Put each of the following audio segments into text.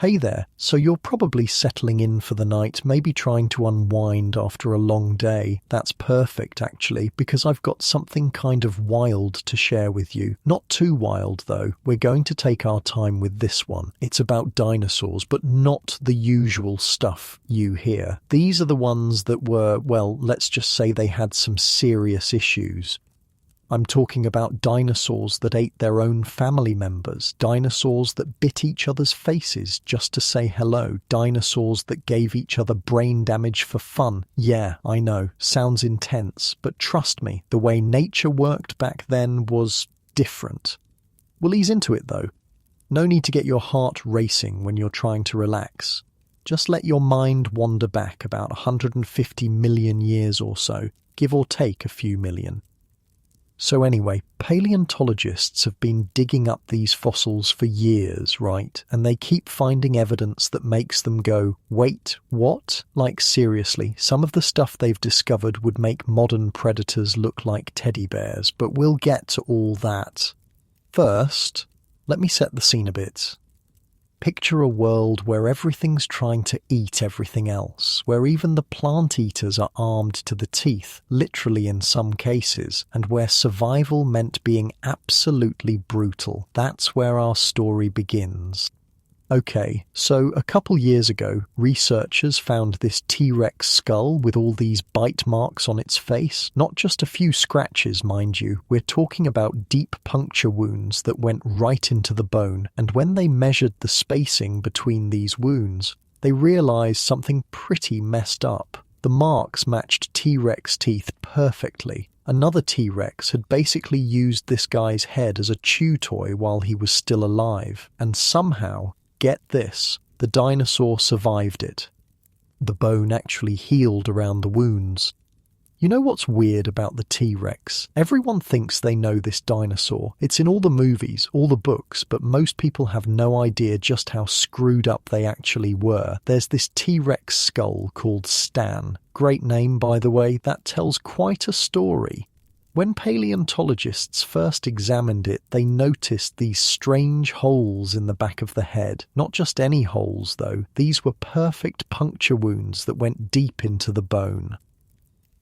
Hey there, so you're probably settling in for the night, maybe trying to unwind after a long day. That's perfect actually, because I've got something kind of wild to share with you. Not too wild though, we're going to take our time with this one. It's about dinosaurs, but not the usual stuff you hear. These are the ones that were, well, let's just say they had some serious issues. I'm talking about dinosaurs that ate their own family members, dinosaurs that bit each other's faces just to say hello, dinosaurs that gave each other brain damage for fun. Yeah, I know, sounds intense, but trust me, the way nature worked back then was different. We'll ease into it though. No need to get your heart racing when you're trying to relax. Just let your mind wander back about 150 million years or so, give or take a few million. So anyway, paleontologists have been digging up these fossils for years, right? And they keep finding evidence that makes them go, wait, what? Like seriously, some of the stuff they've discovered would make modern predators look like teddy bears, but we'll get to all that. First, let me set the scene a bit. Picture a world where everything's trying to eat everything else, where even the plant eaters are armed to the teeth, literally in some cases, and where survival meant being absolutely brutal. That's where our story begins. Okay, so a couple years ago, researchers found this T-Rex skull with all these bite marks on its face. Not just a few scratches, mind you. We're talking about deep puncture wounds that went right into the bone, and when they measured the spacing between these wounds, they realized something pretty messed up. The marks matched T-Rex teeth perfectly. Another T-Rex had basically used this guy's head as a chew toy while he was still alive, and somehow, get this, the dinosaur survived it. The bone actually healed around the wounds. You know what's weird about the T-Rex? Everyone thinks they know this dinosaur. It's in all the movies, all the books, but most people have no idea just how screwed up they actually were. There's this T-Rex skull called Stan. Great name, by the way, that tells quite a story. When paleontologists first examined it, they noticed these strange holes in the back of the head. Not just any holes, though. These were perfect puncture wounds that went deep into the bone.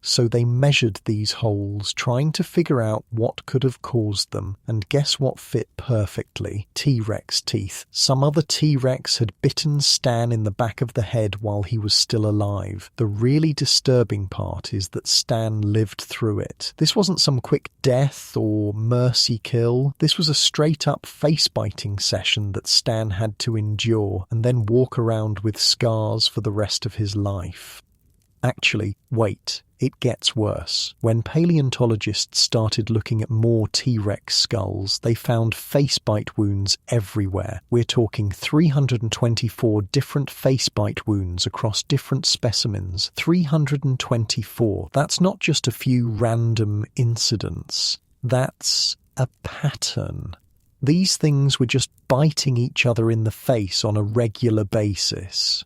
So they measured these holes, trying to figure out what could have caused them, and guess what fit perfectly? T-Rex teeth. Some other T-Rex had bitten Stan in the back of the head while he was still alive. The really disturbing part is that Stan lived through it. This wasn't some quick death or mercy kill. This was a straight-up face-biting session that Stan had to endure, and then walk around with scars for the rest of his life. Actually, wait. It gets worse. When paleontologists started looking at more T-Rex skulls, they found face-bite wounds everywhere. We're talking 324 different face-bite wounds across different specimens. 324. That's not just a few random incidents. That's a pattern. These things were just biting each other in the face on a regular basis.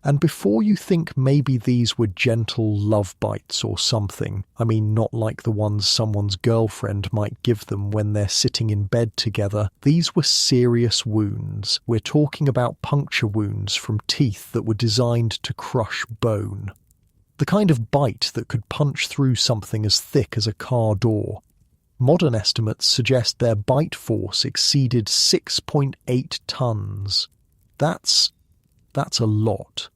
And before you think maybe these were gentle love bites or something, I mean not like the ones someone's girlfriend might give them when they're sitting in bed together, these were serious wounds. We're talking about puncture wounds from teeth that were designed to crush bone. The kind of bite that could punch through something as thick as a car door. Modern estimates suggest their bite force exceeded 6.8 tons. That's a lot.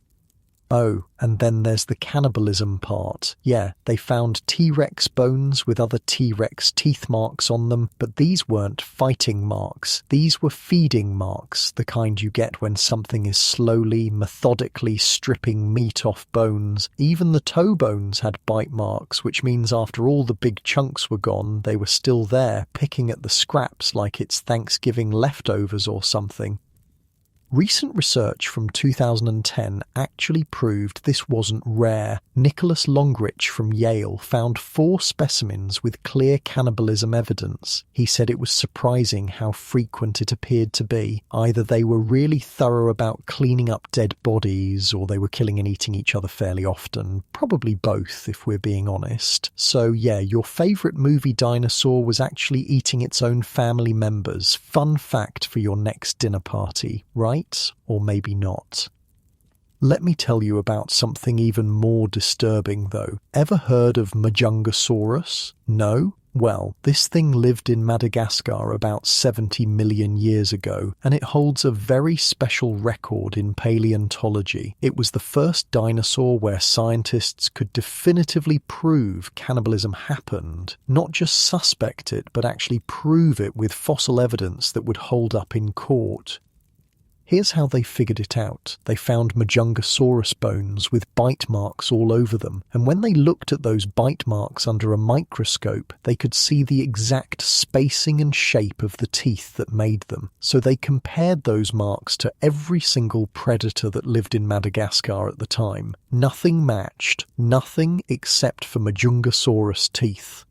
Oh, and then there's the cannibalism part. Yeah, they found T-Rex bones with other T-Rex teeth marks on them, but these weren't fighting marks. These were feeding marks, the kind you get when something is slowly, methodically stripping meat off bones. Even the toe bones had bite marks, which means after all the big chunks were gone, they were still there, picking at the scraps like it's Thanksgiving leftovers or something. Recent research from 2010 actually proved this wasn't rare. Nicholas Longrich from Yale found 4 specimens with clear cannibalism evidence. He said it was surprising how frequent it appeared to be. Either they were really thorough about cleaning up dead bodies, or they were killing and eating each other fairly often. Probably both, if we're being honest. So yeah, your favourite movie dinosaur was actually eating its own family members. Fun fact for your next dinner party, right? right, or maybe not. Let me tell you about something even more disturbing though. Ever heard of Majungasaurus? No? Well, this thing lived in Madagascar about 70 million years ago, and it holds a very special record in paleontology. It was the first dinosaur where scientists could definitively prove cannibalism happened. Not just suspect it, but actually prove it with fossil evidence that would hold up in court. Here's how they figured it out. They found Majungasaurus bones with bite marks all over them, and when they looked at those bite marks under a microscope, they could see the exact spacing and shape of the teeth that made them. So they compared those marks to every single predator that lived in Madagascar at the time. Nothing matched, nothing except for Majungasaurus teeth.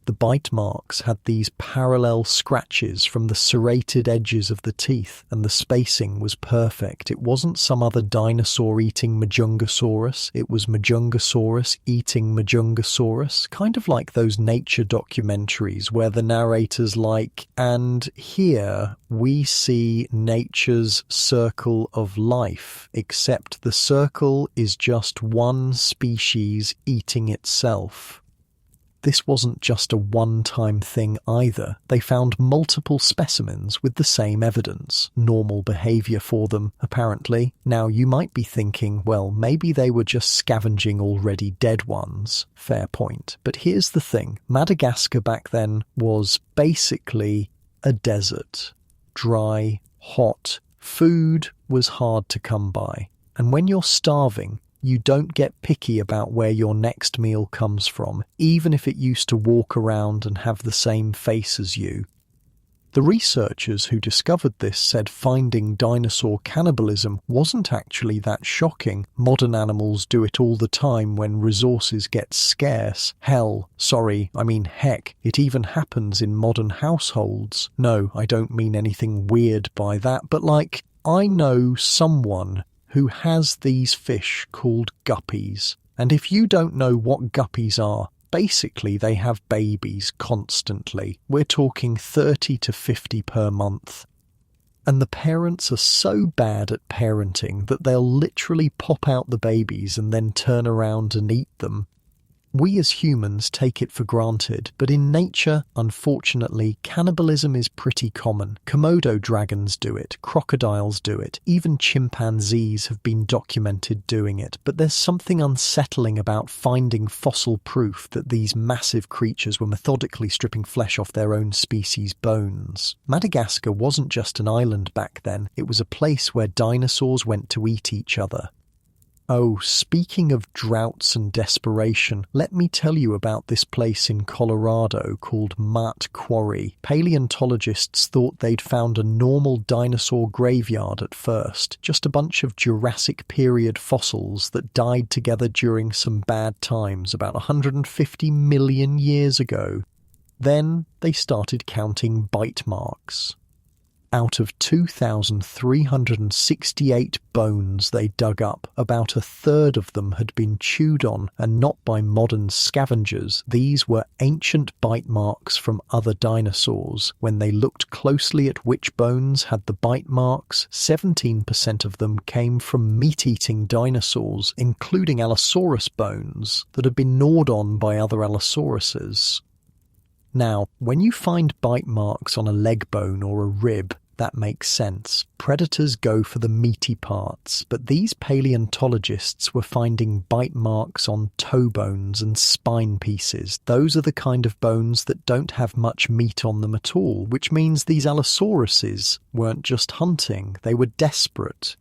The bite marks had these parallel scratches from the serrated edges of the teeth, and the spacing was perfect. It wasn't some other dinosaur eating Majungasaurus, it was Majungasaurus eating Majungasaurus, kind of like those nature documentaries where the narrator's like, and here we see nature's circle of life, except the circle is just one species eating itself. This wasn't just a one-time thing either. They found multiple specimens with the same evidence. Normal behaviour for them, apparently. Now, you might be thinking, well, maybe they were just scavenging already dead ones. Fair point. But here's the thing. Madagascar back then was basically a desert. Dry, hot. Food was hard to come by. And when you're starving, you don't get picky about where your next meal comes from, even if it used to walk around and have the same face as you. The researchers who discovered this said finding dinosaur cannibalism wasn't actually that shocking. Modern animals do it all the time when resources get scarce. Heck, it even happens in modern households. No, I don't mean anything weird by that, but I know someone who has these fish called guppies. And if you don't know what guppies are, basically they have babies constantly. We're talking 30 to 50 per month. And the parents are so bad at parenting that they'll literally pop out the babies and then turn around and eat them. We as humans take it for granted, but in nature, unfortunately, cannibalism is pretty common. Komodo dragons do it, crocodiles do it, even chimpanzees have been documented doing it, but there's something unsettling about finding fossil proof that these massive creatures were methodically stripping flesh off their own species' bones. Madagascar wasn't just an island back then, it was a place where dinosaurs went to eat each other. Oh, speaking of droughts and desperation, let me tell you about this place in Colorado called Mat Quarry. Paleontologists thought they'd found a normal dinosaur graveyard at first, just a bunch of Jurassic period fossils that died together during some bad times about 150 million years ago. Then they started counting bite marks. Out of 2,368 bones they dug up, about a third of them had been chewed on, and not by modern scavengers. These were ancient bite marks from other dinosaurs. When they looked closely at which bones had the bite marks, 17% of them came from meat-eating dinosaurs, including Allosaurus bones that had been gnawed on by other Allosauruses. Now, when you find bite marks on a leg bone or a rib, that makes sense. Predators go for the meaty parts, but these paleontologists were finding bite marks on toe bones and spine pieces. Those are the kind of bones that don't have much meat on them at all, which means these Allosauruses weren't just hunting, they were desperate.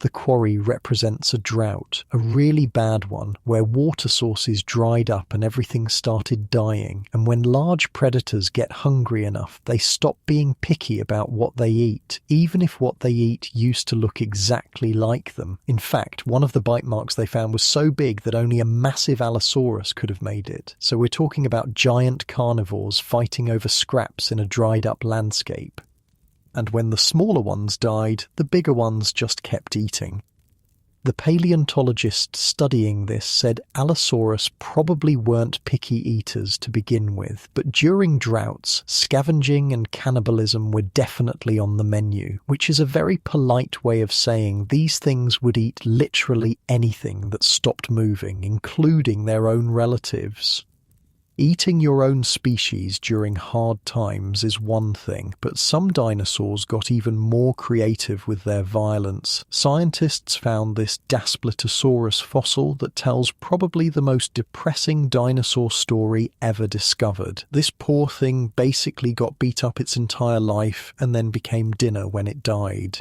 The quarry represents a drought, a really bad one, where water sources dried up and everything started dying, and when large predators get hungry enough, they stop being picky about what they eat, even if what they eat used to look exactly like them. In fact, one of the bite marks they found was so big that only a massive Allosaurus could have made it. So we're talking about giant carnivores fighting over scraps in a dried up landscape. And when the smaller ones died, the bigger ones just kept eating. The paleontologists studying this said Allosaurus probably weren't picky eaters to begin with, but during droughts, scavenging and cannibalism were definitely on the menu, which is a very polite way of saying these things would eat literally anything that stopped moving, including their own relatives. Eating your own species during hard times is one thing, but some dinosaurs got even more creative with their violence. Scientists found this Daspletosaurus fossil that tells probably the most depressing dinosaur story ever discovered. This poor thing basically got beat up its entire life and then became dinner when it died.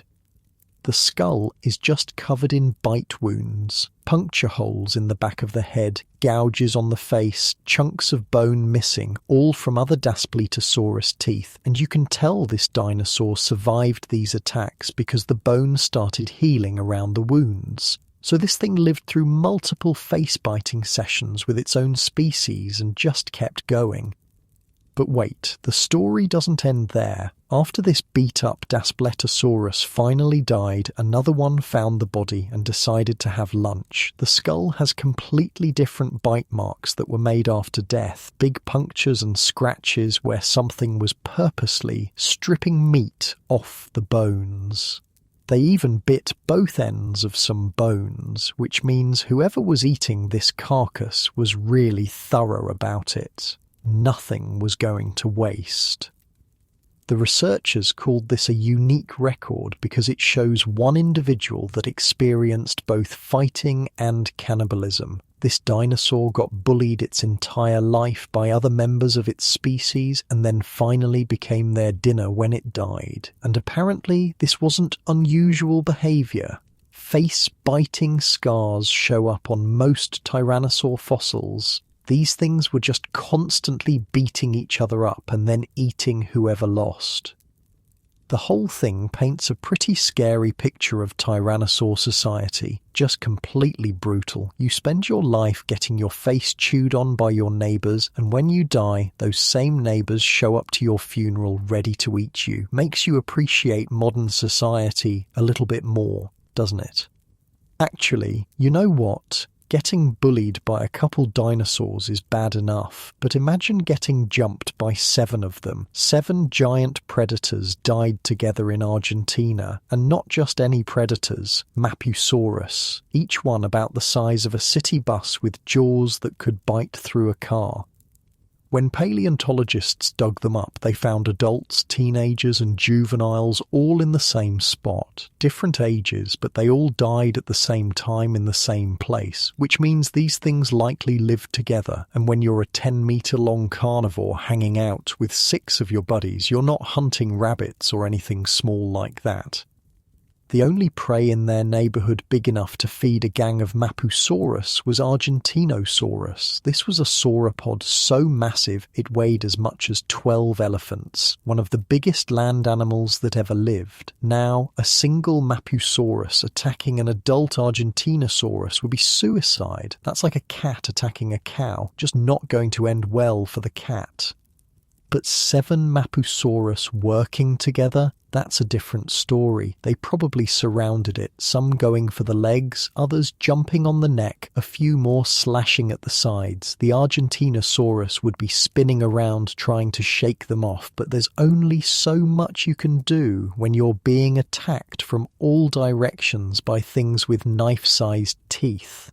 The skull is just covered in bite wounds, puncture holes in the back of the head, gouges on the face, chunks of bone missing, all from other Daspletosaurus teeth, and you can tell this dinosaur survived these attacks because the bone started healing around the wounds. So this thing lived through multiple face-biting sessions with its own species and just kept going. But wait, the story doesn't end there. After this beat-up Daspletosaurus finally died, another one found the body and decided to have lunch. The skull has completely different bite marks that were made after death, big punctures and scratches where something was purposely stripping meat off the bones. They even bit both ends of some bones, which means whoever was eating this carcass was really thorough about it. Nothing was going to waste. The researchers called this a unique record because it shows one individual that experienced both fighting and cannibalism. This dinosaur got bullied its entire life by other members of its species and then finally became their dinner when it died. And apparently this wasn't unusual behaviour. Face-biting scars show up on most Tyrannosaur fossils. These things were just constantly beating each other up and then eating whoever lost. The whole thing paints a pretty scary picture of Tyrannosaur society, just completely brutal. You spend your life getting your face chewed on by your neighbours, and when you die, those same neighbours show up to your funeral ready to eat you. Makes you appreciate modern society a little bit more, doesn't it? Actually, you know what? Getting bullied by a couple dinosaurs is bad enough, but imagine getting jumped by 7 of them. 7 giant predators died together in Argentina, and not just any predators, Mapusaurus, each one about the size of a city bus with jaws that could bite through a car. When paleontologists dug them up, they found adults, teenagers and juveniles all in the same spot. Different ages, but they all died at the same time in the same place, which means these things likely lived together, and when you're a 10-metre-long carnivore hanging out with 6 of your buddies, you're not hunting rabbits or anything small like that. The only prey in their neighbourhood big enough to feed a gang of Mapusaurus was Deinonychus. This was a sauropod so massive it weighed as much as 12 elephants, one of the biggest land animals that ever lived. Now, a single Mapusaurus attacking an adult Deinonychus would be suicide. That's like a cat attacking a cow, just not going to end well for the cat. But 7 Mapusaurus working together? That's a different story. They probably surrounded it, some going for the legs, others jumping on the neck, a few more slashing at the sides. The Deinonychus would be spinning around trying to shake them off, but there's only so much you can do when you're being attacked from all directions by things with knife-sized teeth.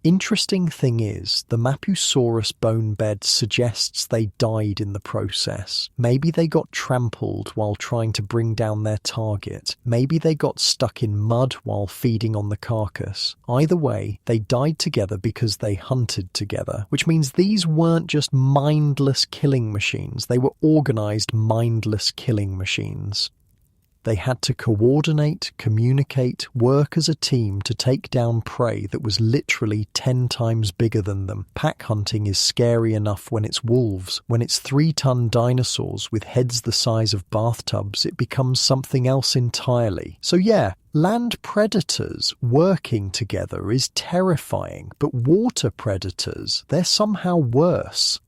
Interesting thing is, the Mapusaurus bone bed suggests they died in the process. Maybe they got trampled while trying to bring down their target. Maybe they got stuck in mud while feeding on the carcass. Either way, they died together because they hunted together, which means these weren't just mindless killing machines. They were organised, mindless killing machines. They had to coordinate, communicate, work as a team to take down prey that was literally 10 times bigger than them. Pack hunting is scary enough when it's wolves. When it's 3-ton dinosaurs with heads the size of bathtubs, it becomes something else entirely. So yeah, land predators working together is terrifying, but water predators, they're somehow worse.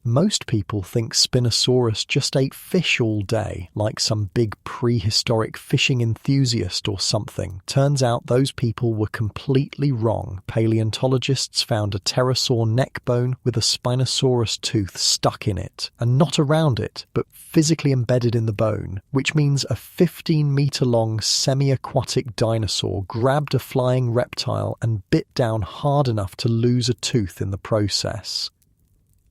Most people think Spinosaurus just ate fish all day, like some big prehistoric fishing enthusiast or something. Turns out those people were completely wrong. Paleontologists found a pterosaur neck bone with a Spinosaurus tooth stuck in it, and not around it, but physically embedded in the bone, which means a 15-meter-long semi-aquatic dinosaur grabbed a flying reptile and bit down hard enough to lose a tooth in the process.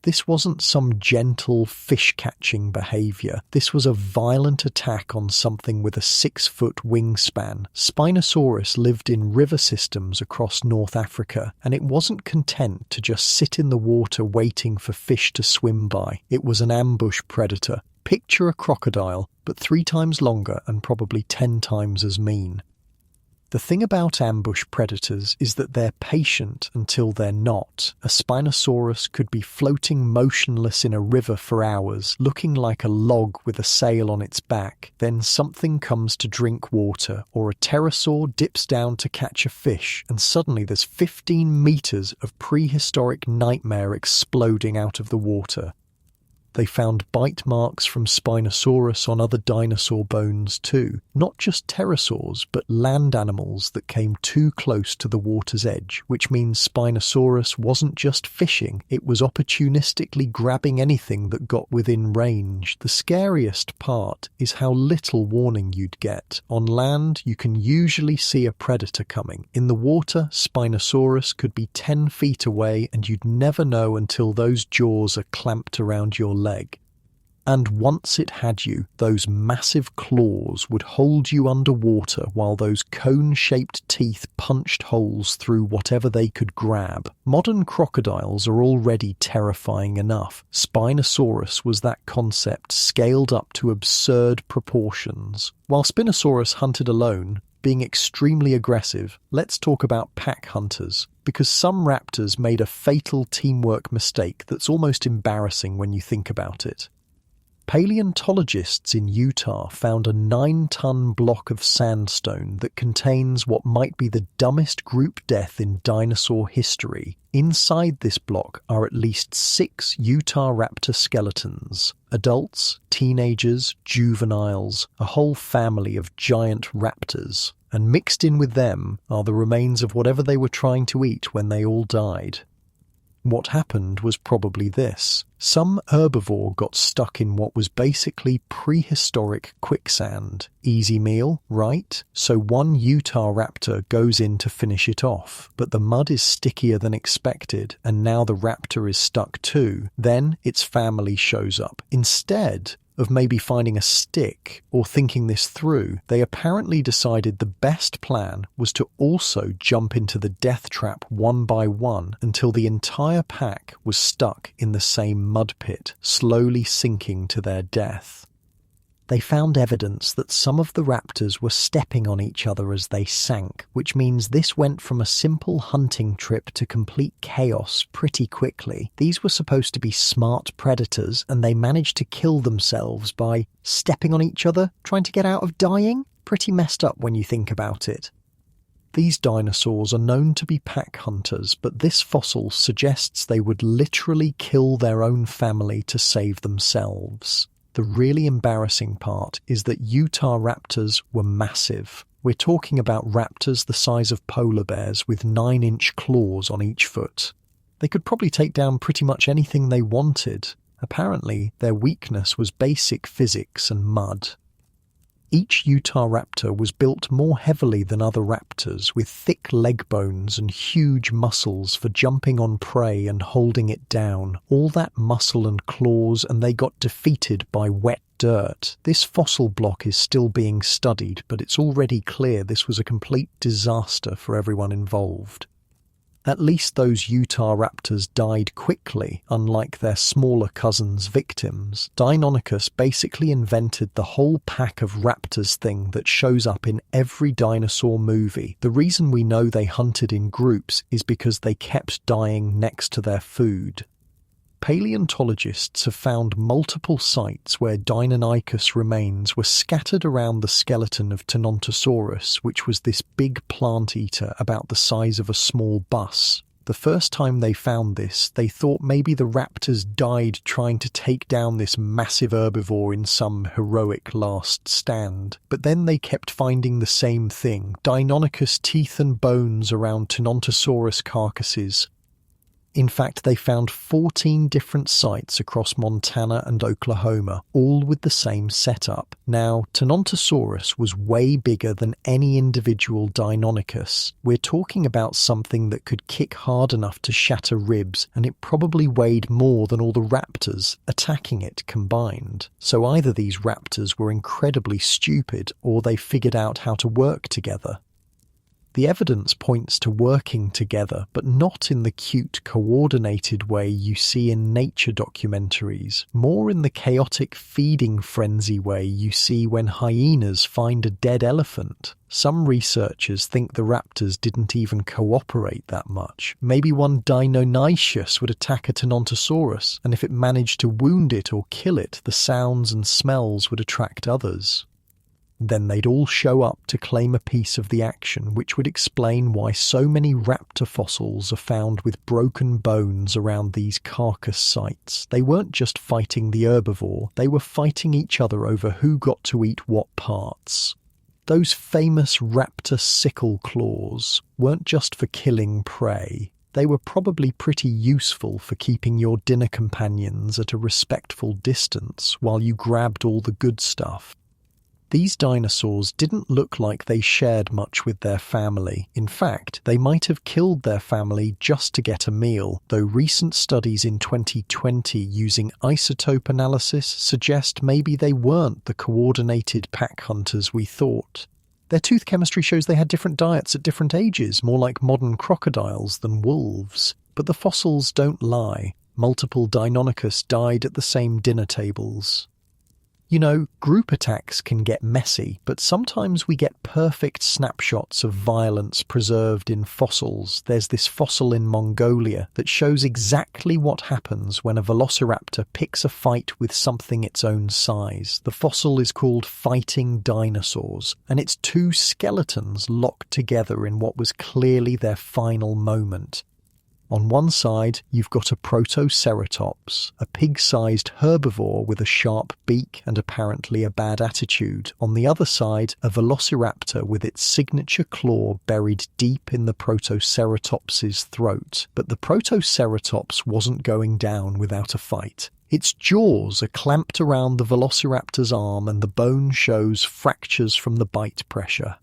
This wasn't some gentle fish-catching behaviour. This was a violent attack on something with a 6-foot wingspan. Spinosaurus lived in river systems across North Africa, and it wasn't content to just sit in the water waiting for fish to swim by. It was an ambush predator. Picture a crocodile, but 3 times longer and probably 10 times as mean. The thing about ambush predators is that they're patient until they're not. A Spinosaurus could be floating motionless in a river for hours, looking like a log with a sail on its back. Then something comes to drink water, or a pterosaur dips down to catch a fish, and suddenly there's 15 meters of prehistoric nightmare exploding out of the water. They found bite marks from Spinosaurus on other dinosaur bones too, not just pterosaurs, but land animals that came too close to the water's edge, which means Spinosaurus wasn't just fishing, it was opportunistically grabbing anything that got within range. The scariest part is how little warning you'd get. On land, you can usually see a predator coming. In the water, Spinosaurus could be 10 feet away and you'd never know until those jaws are clamped around your leg. And once it had you, those massive claws would hold you underwater while those cone-shaped teeth punched holes through whatever they could grab. Modern crocodiles are already terrifying enough. Spinosaurus was that concept scaled up to absurd proportions. While Spinosaurus hunted alone, being extremely aggressive, let's talk about pack hunters, because some raptors made a fatal teamwork mistake that's almost embarrassing when you think about it. Paleontologists in Utah found a 9-ton block of sandstone that contains what might be the dumbest group death in dinosaur history. Inside this block are at least 6 Utahraptor skeletons. Adults, teenagers, juveniles, a whole family of giant raptors. And mixed in with them are the remains of whatever they were trying to eat when they all died. What happened was probably this. Some herbivore got stuck in what was basically prehistoric quicksand. Easy meal, right? So one Utahraptor goes in to finish it off, but the mud is stickier than expected, and now the raptor is stuck too. Then its family shows up. Instead of maybe finding a stick or thinking this through, they apparently decided the best plan was to also jump into the death trap one by one until the entire pack was stuck in the same mud pit, slowly sinking to their death. They found evidence that some of the raptors were stepping on each other as they sank, which means this went from a simple hunting trip to complete chaos pretty quickly. These were supposed to be smart predators, and they managed to kill themselves by stepping on each other, trying to get out of dying? Pretty messed up when you think about it. These dinosaurs are known to be pack hunters, but this fossil suggests they would literally kill their own family to save themselves. The really embarrassing part is that Utahraptors were massive. We're talking about raptors the size of polar bears with 9-inch claws on each foot. They could probably take down pretty much anything they wanted. Apparently, their weakness was basic physics and mud. Each Utahraptor was built more heavily than other raptors, with thick leg bones and huge muscles for jumping on prey and holding it down. All that muscle and claws, and they got defeated by wet dirt. This fossil block is still being studied, but it's already clear this was a complete disaster for everyone involved. At least those Utahraptors died quickly, unlike their smaller cousins' victims. Deinonychus basically invented the whole pack of raptors thing that shows up in every dinosaur movie. The reason we know they hunted in groups is because they kept dying next to their food. Paleontologists have found multiple sites where Deinonychus remains were scattered around the skeleton of Tyrannosaurus, which was this big plant eater about the size of a small bus. The first time they found this, they thought maybe the raptors died trying to take down this massive herbivore in some heroic last stand. But then they kept finding the same thing, Deinonychus teeth and bones around Tyrannosaurus carcasses. In fact, they found 14 different sites across Montana and Oklahoma, all with the same setup. Now, Tyrannosaurus was way bigger than any individual Deinonychus. We're talking about something that could kick hard enough to shatter ribs, and it probably weighed more than all the raptors attacking it combined. So either these raptors were incredibly stupid, or they figured out how to work together. The evidence points to working together, but not in the cute, coordinated way you see in nature documentaries, more in the chaotic feeding frenzy way you see when hyenas find a dead elephant. Some researchers think the raptors didn't even cooperate that much. Maybe one Deinonychus would attack a Tyrannosaurus, and if it managed to wound it or kill it, the sounds and smells would attract others. Then they'd all show up to claim a piece of the action, which would explain why so many raptor fossils are found with broken bones around these carcass sites. They weren't just fighting the herbivore, they were fighting each other over who got to eat what parts. Those famous raptor sickle claws weren't just for killing prey. They were probably pretty useful for keeping your dinner companions at a respectful distance while you grabbed all the good stuff. These dinosaurs didn't look like they shared much with their family. In fact, they might have killed their family just to get a meal, though recent studies in 2020 using isotope analysis suggest maybe they weren't the coordinated pack hunters we thought. Their tooth chemistry shows they had different diets at different ages, more like modern crocodiles than wolves. But the fossils don't lie. Multiple Deinonychus died at the same dinner tables. You know, group attacks can get messy, but sometimes we get perfect snapshots of violence preserved in fossils. There's this fossil in Mongolia that shows exactly what happens when a velociraptor picks a fight with something its own size. The fossil is called Fighting Dinosaurs, and it's two skeletons locked together in what was clearly their final moment. On one side, you've got a Protoceratops, a pig-sized herbivore with a sharp beak and apparently a bad attitude. On the other side, a velociraptor with its signature claw buried deep in the Protoceratops's throat. But the Protoceratops wasn't going down without a fight. Its jaws are clamped around the velociraptor's arm and the bone shows fractures from the bite pressure.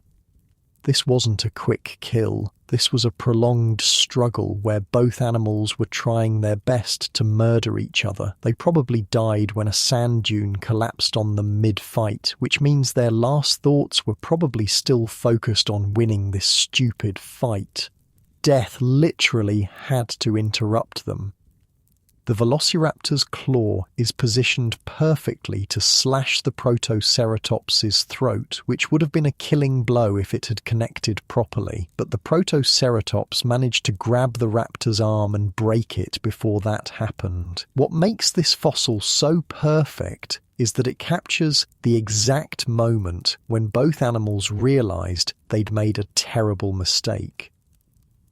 This wasn't a quick kill. This was a prolonged struggle where both animals were trying their best to murder each other. They probably died when a sand dune collapsed on them mid-fight, which means their last thoughts were probably still focused on winning this stupid fight. Death literally had to interrupt them. The velociraptor's claw is positioned perfectly to slash the Protoceratops's throat, which would have been a killing blow if it had connected properly. But the Protoceratops managed to grab the raptor's arm and break it before that happened. What makes this fossil so perfect is that it captures the exact moment when both animals realized they'd made a terrible mistake.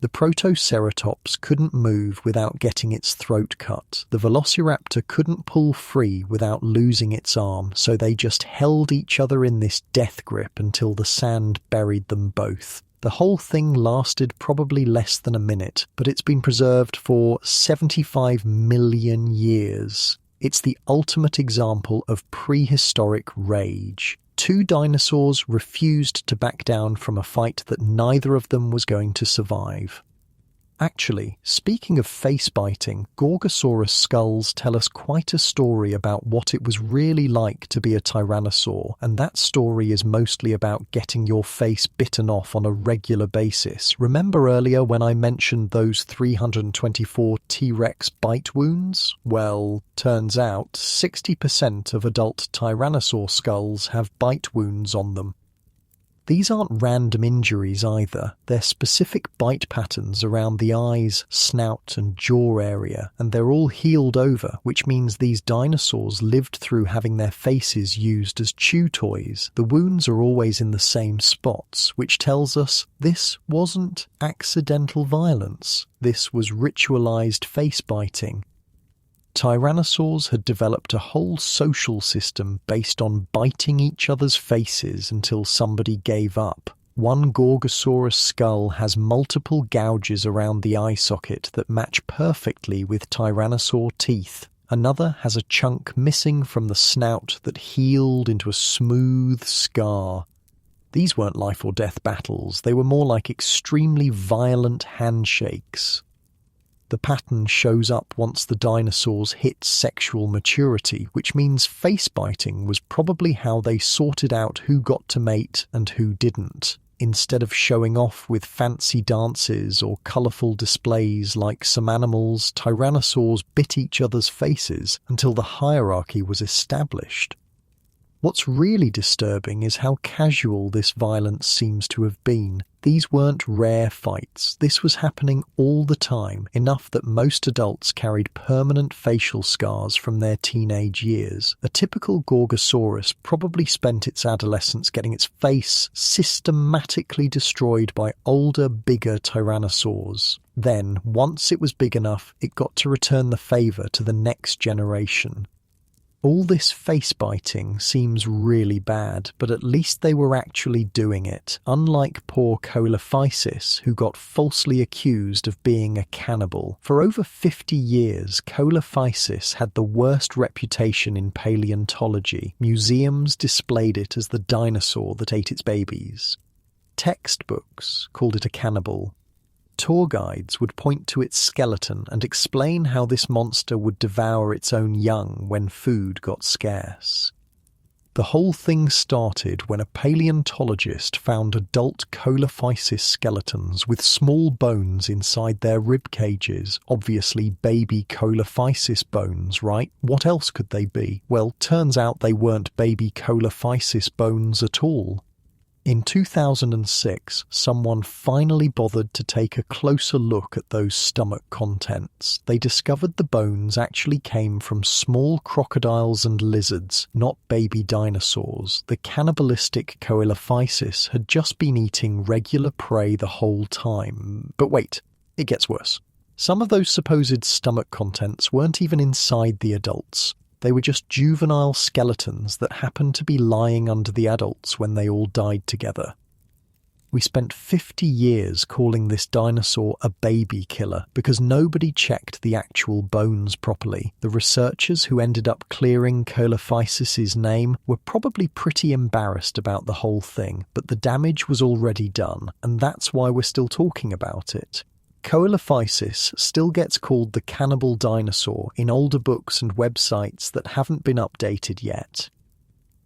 The Protoceratops couldn't move without getting its throat cut. The Velociraptor couldn't pull free without losing its arm, so they just held each other in this death grip until the sand buried them both. The whole thing lasted probably less than a minute, but it's been preserved for 75 million years. It's the ultimate example of prehistoric rage. Two dinosaurs refused to back down from a fight that neither of them was going to survive. Actually, speaking of face-biting, Gorgosaurus skulls tell us quite a story about what it was really like to be a tyrannosaur, and that story is mostly about getting your face bitten off on a regular basis. Remember earlier when I mentioned those 324 T-Rex bite wounds? Well, turns out 60% of adult tyrannosaur skulls have bite wounds on them. These aren't random injuries either. They're specific bite patterns around the eyes, snout and jaw area, and they're all healed over, which means these dinosaurs lived through having their faces used as chew toys. The wounds are always in the same spots, which tells us this wasn't accidental violence. This was ritualized face biting. Tyrannosaurs had developed a whole social system based on biting each other's faces until somebody gave up. One Gorgosaurus skull has multiple gouges around the eye socket that match perfectly with Tyrannosaur teeth. Another has a chunk missing from the snout that healed into a smooth scar. These weren't life or death battles, they were more like extremely violent handshakes. The pattern shows up once the dinosaurs hit sexual maturity, which means face biting was probably how they sorted out who got to mate and who didn't. Instead of showing off with fancy dances or colourful displays like some animals, tyrannosaurs bit each other's faces until the hierarchy was established. What's really disturbing is how casual this violence seems to have been. These weren't rare fights. This was happening all the time, enough that most adults carried permanent facial scars from their teenage years. A typical Gorgosaurus probably spent its adolescence getting its face systematically destroyed by older, bigger tyrannosaurs. Then, once it was big enough, it got to return the favour to the next generation. All this face biting seems really bad, but at least they were actually doing it, unlike poor Coelophysis, who got falsely accused of being a cannibal. For over 50 years, Coelophysis had the worst reputation in paleontology. Museums displayed it as the dinosaur that ate its babies. Textbooks called it a cannibal. Tour guides would point to its skeleton and explain how this monster would devour its own young when food got scarce. The whole thing started when a paleontologist found adult Coelophysis skeletons with small bones inside their rib cages. Obviously baby Coelophysis bones, right? What else could they be? Well, turns out they weren't baby Coelophysis bones at all. In 2006, someone finally bothered to take a closer look at those stomach contents. They discovered the bones actually came from small crocodiles and lizards, not baby dinosaurs. The cannibalistic Coelophysis had just been eating regular prey the whole time. But wait, it gets worse. Some of those supposed stomach contents weren't even inside the adults. They were just juvenile skeletons that happened to be lying under the adults when they all died together. We spent 50 years calling this dinosaur a baby killer because nobody checked the actual bones properly. The researchers who ended up clearing Coelophysis' name were probably pretty embarrassed about the whole thing, but the damage was already done, and that's why we're still talking about it. Coelophysis still gets called the cannibal dinosaur in older books and websites that haven't been updated yet.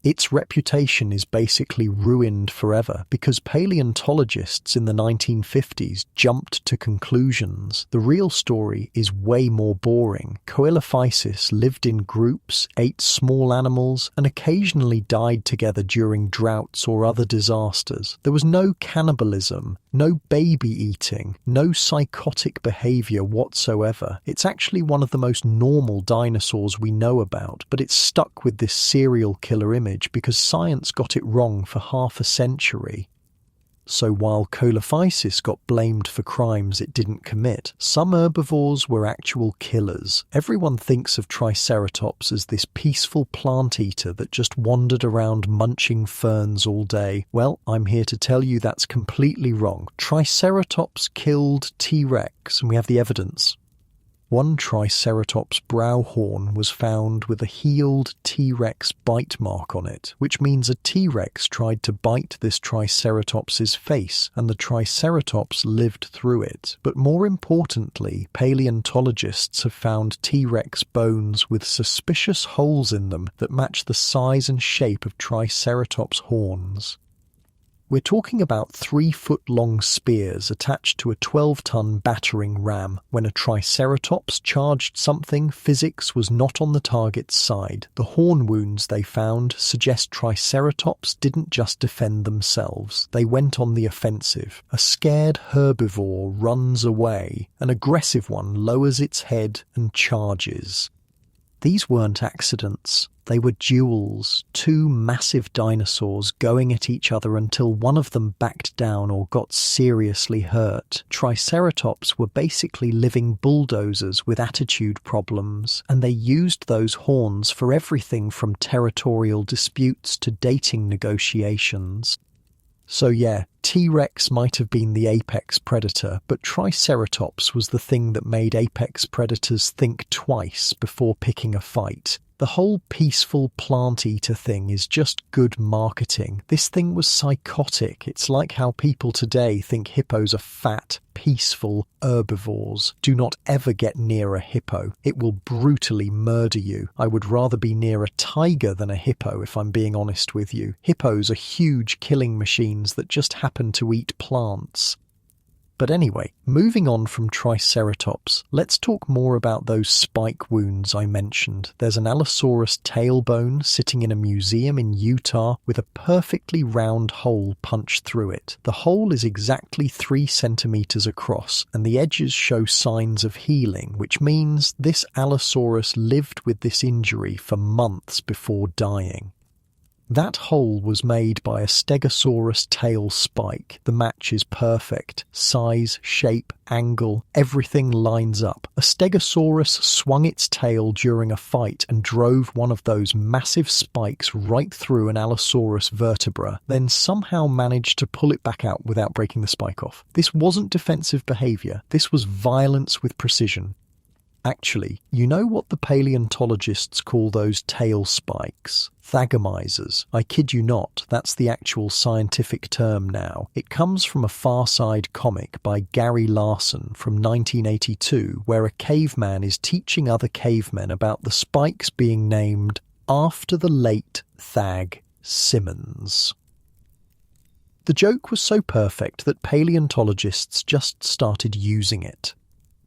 Its reputation is basically ruined forever because paleontologists in the 1950s jumped to conclusions. The real story is way more boring. Coelophysis lived in groups, ate small animals, and occasionally died together during droughts or other disasters. There was no cannibalism, no baby eating, no psychotic behavior whatsoever. It's actually one of the most normal dinosaurs we know about, but it's stuck with this serial killer image because science got it wrong for half a century. So while Coelophysis got blamed for crimes it didn't commit, some herbivores were actual killers. Everyone thinks of Triceratops as this peaceful plant eater that just wandered around munching ferns all day. Well, I'm here to tell you that's completely wrong. Triceratops killed T-Rex, and we have the evidence. One Triceratops brow horn was found with a healed T-Rex bite mark on it, which means a T-Rex tried to bite this Triceratops's face, and the Triceratops lived through it. But more importantly, paleontologists have found T-Rex bones with suspicious holes in them that match the size and shape of Triceratops horns. We're talking about 3-foot-long spears attached to a 12-ton battering ram. When a Triceratops charged something, physics was not on the target's side. The horn wounds they found suggest Triceratops didn't just defend themselves. They went on the offensive. A scared herbivore runs away. An aggressive one lowers its head and charges. These weren't accidents. They were duels, two massive dinosaurs going at each other until one of them backed down or got seriously hurt. Triceratops were basically living bulldozers with attitude problems, and they used those horns for everything from territorial disputes to dating negotiations. So yeah, T-Rex might have been the apex predator, but Triceratops was the thing that made apex predators think twice before picking a fight. The whole peaceful plant-eater thing is just good marketing. This thing was psychotic. It's like how people today think hippos are fat, peaceful herbivores. Do not ever get near a hippo. It will brutally murder you. I would rather be near a tiger than a hippo, if I'm being honest with you. Hippos are huge killing machines that just happen to eat plants. But anyway, moving on from Triceratops, let's talk more about those spike wounds I mentioned. There's an Allosaurus tailbone sitting in a museum in Utah with a perfectly round hole punched through it. The hole is exactly 3 centimeters across, and the edges show signs of healing, which means this Allosaurus lived with this injury for months before dying. That hole was made by a Stegosaurus tail spike. The match is perfect. Size, shape, angle, everything lines up. A Stegosaurus swung its tail during a fight and drove one of those massive spikes right through an Allosaurus vertebra, then somehow managed to pull it back out without breaking the spike off. This wasn't defensive behavior. This was violence with precision. Actually, you know what the paleontologists call those tail spikes? Thagomisers. I kid you not, that's the actual scientific term now. It comes from a Far Side comic by Gary Larson from 1982, where a caveman is teaching other cavemen about the spikes being named after the late Thag Simmons. The joke was so perfect that paleontologists just started using it.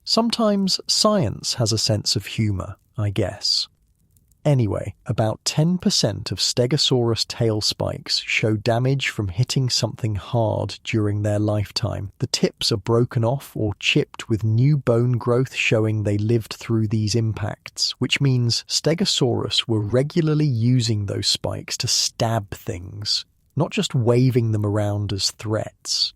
Sometimes science has a sense of humour, I guess. Anyway, about 10% of Stegosaurus tail spikes show damage from hitting something hard during their lifetime. The tips are broken off or chipped with new bone growth showing they lived through these impacts, which means Stegosaurus were regularly using those spikes to stab things, not just waving them around as threats.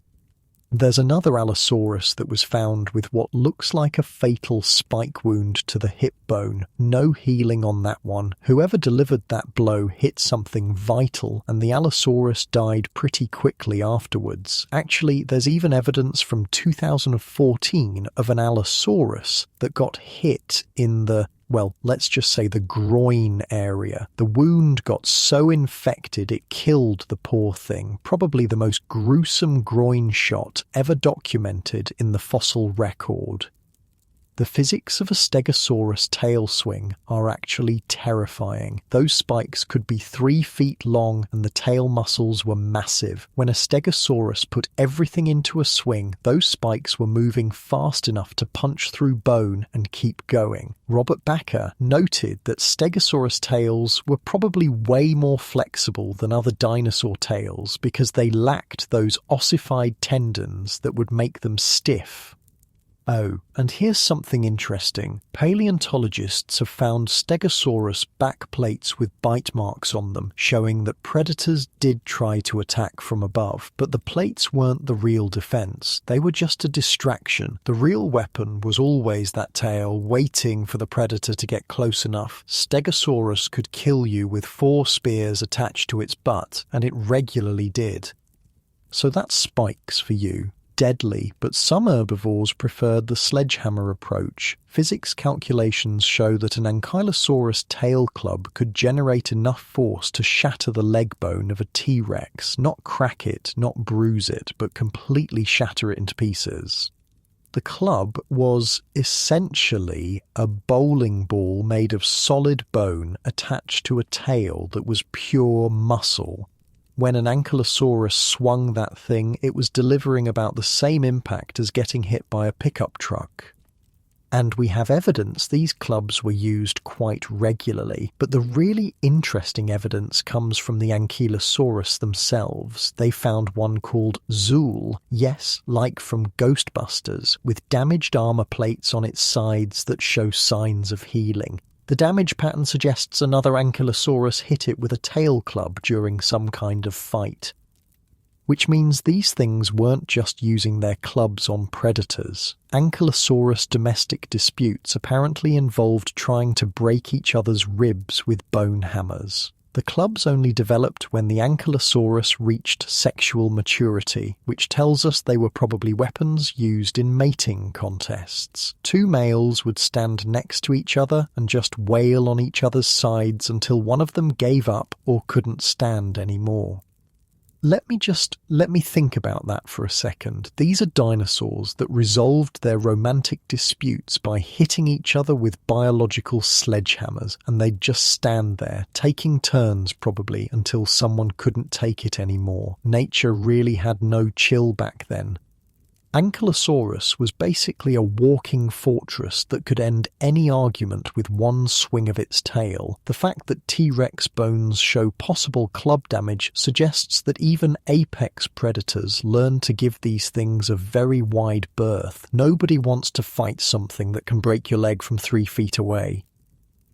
There's another Allosaurus that was found with what looks like a fatal spike wound to the hip bone. No healing on that one. Whoever delivered that blow hit something vital, and the Allosaurus died pretty quickly afterwards. Actually, there's even evidence from 2014 of an Allosaurus that got hit in the, well, let's just say the groin area. The wound got so infected it killed the poor thing, probably the most gruesome groin shot ever documented in the fossil record. The physics of a Stegosaurus tail swing are actually terrifying. Those spikes could be 3 feet long and the tail muscles were massive. When a Stegosaurus put everything into a swing, those spikes were moving fast enough to punch through bone and keep going. Robert Bakker noted that Stegosaurus tails were probably way more flexible than other dinosaur tails because they lacked those ossified tendons that would make them stiff. Oh, and here's something interesting. Paleontologists have found Stegosaurus back plates with bite marks on them, showing that predators did try to attack from above, but the plates weren't the real defense. They were just a distraction. The real weapon was always that tail, waiting for the predator to get close enough. Stegosaurus could kill you with 4 spears attached to its butt, and it regularly did. So that's spikes for you. Deadly, but some herbivores preferred the sledgehammer approach. Physics calculations show that an Ankylosaurus tail club could generate enough force to shatter the leg bone of a T-Rex, not crack it, not bruise it, but completely shatter it into pieces. The club was essentially a bowling ball made of solid bone attached to a tail that was pure muscle. When an Ankylosaurus swung that thing, it was delivering about the same impact as getting hit by a pickup truck. And we have evidence these clubs were used quite regularly, but the really interesting evidence comes from the Ankylosaurus themselves. They found one called Zool, yes, like from Ghostbusters, with damaged armor plates on its sides that show signs of healing. The damage pattern suggests another Ankylosaurus hit it with a tail club during some kind of fight. Which means these things weren't just using their clubs on predators. Ankylosaurus domestic disputes apparently involved trying to break each other's ribs with bone hammers. The clubs only developed when the Ankylosaurus reached sexual maturity, which tells us they were probably weapons used in mating contests. Two males would stand next to each other and just wail on each other's sides until one of them gave up or couldn't stand anymore. Let me think about that for a second. These are dinosaurs that resolved their romantic disputes by hitting each other with biological sledgehammers, and they'd just stand there, taking turns probably, until someone couldn't take it anymore. Nature really had no chill back then. Ankylosaurus was basically a walking fortress that could end any argument with one swing of its tail. The fact that T-Rex bones show possible club damage suggests that even apex predators learn to give these things a very wide berth. Nobody wants to fight something that can break your leg from 3 feet away.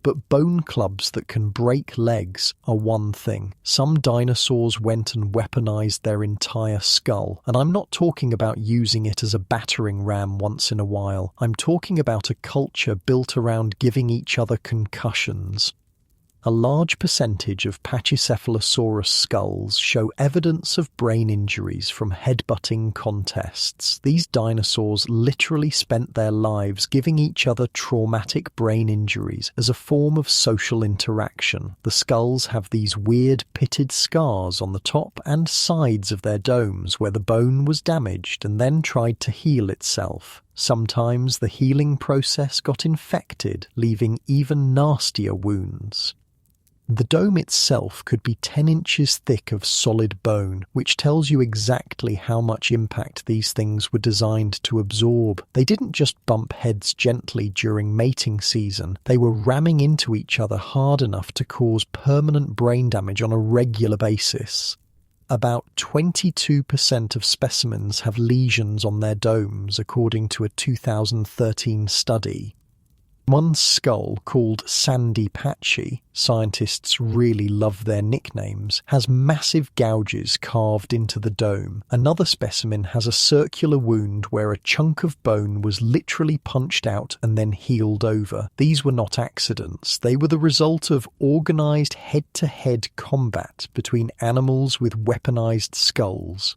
But bone clubs that can break legs are one thing. Some dinosaurs went and weaponized their entire skull, and I'm not talking about using it as a battering ram once in a while. I'm talking about a culture built around giving each other concussions. A large percentage of Pachycephalosaurus skulls show evidence of brain injuries from headbutting contests. These dinosaurs literally spent their lives giving each other traumatic brain injuries as a form of social interaction. The skulls have these weird pitted scars on the top and sides of their domes where the bone was damaged and then tried to heal itself. Sometimes the healing process got infected, leaving even nastier wounds. The dome itself could be 10 inches thick of solid bone, which tells you exactly how much impact these things were designed to absorb. They didn't just bump heads gently during mating season, they were ramming into each other hard enough to cause permanent brain damage on a regular basis. About 22% of specimens have lesions on their domes, according to a 2013 study. One skull, called Sandy Patchy, scientists really love their nicknames, has massive gouges carved into the dome. Another specimen has a circular wound where a chunk of bone was literally punched out and then healed over. These were not accidents. They were the result of organized head-to-head combat between animals with weaponized skulls.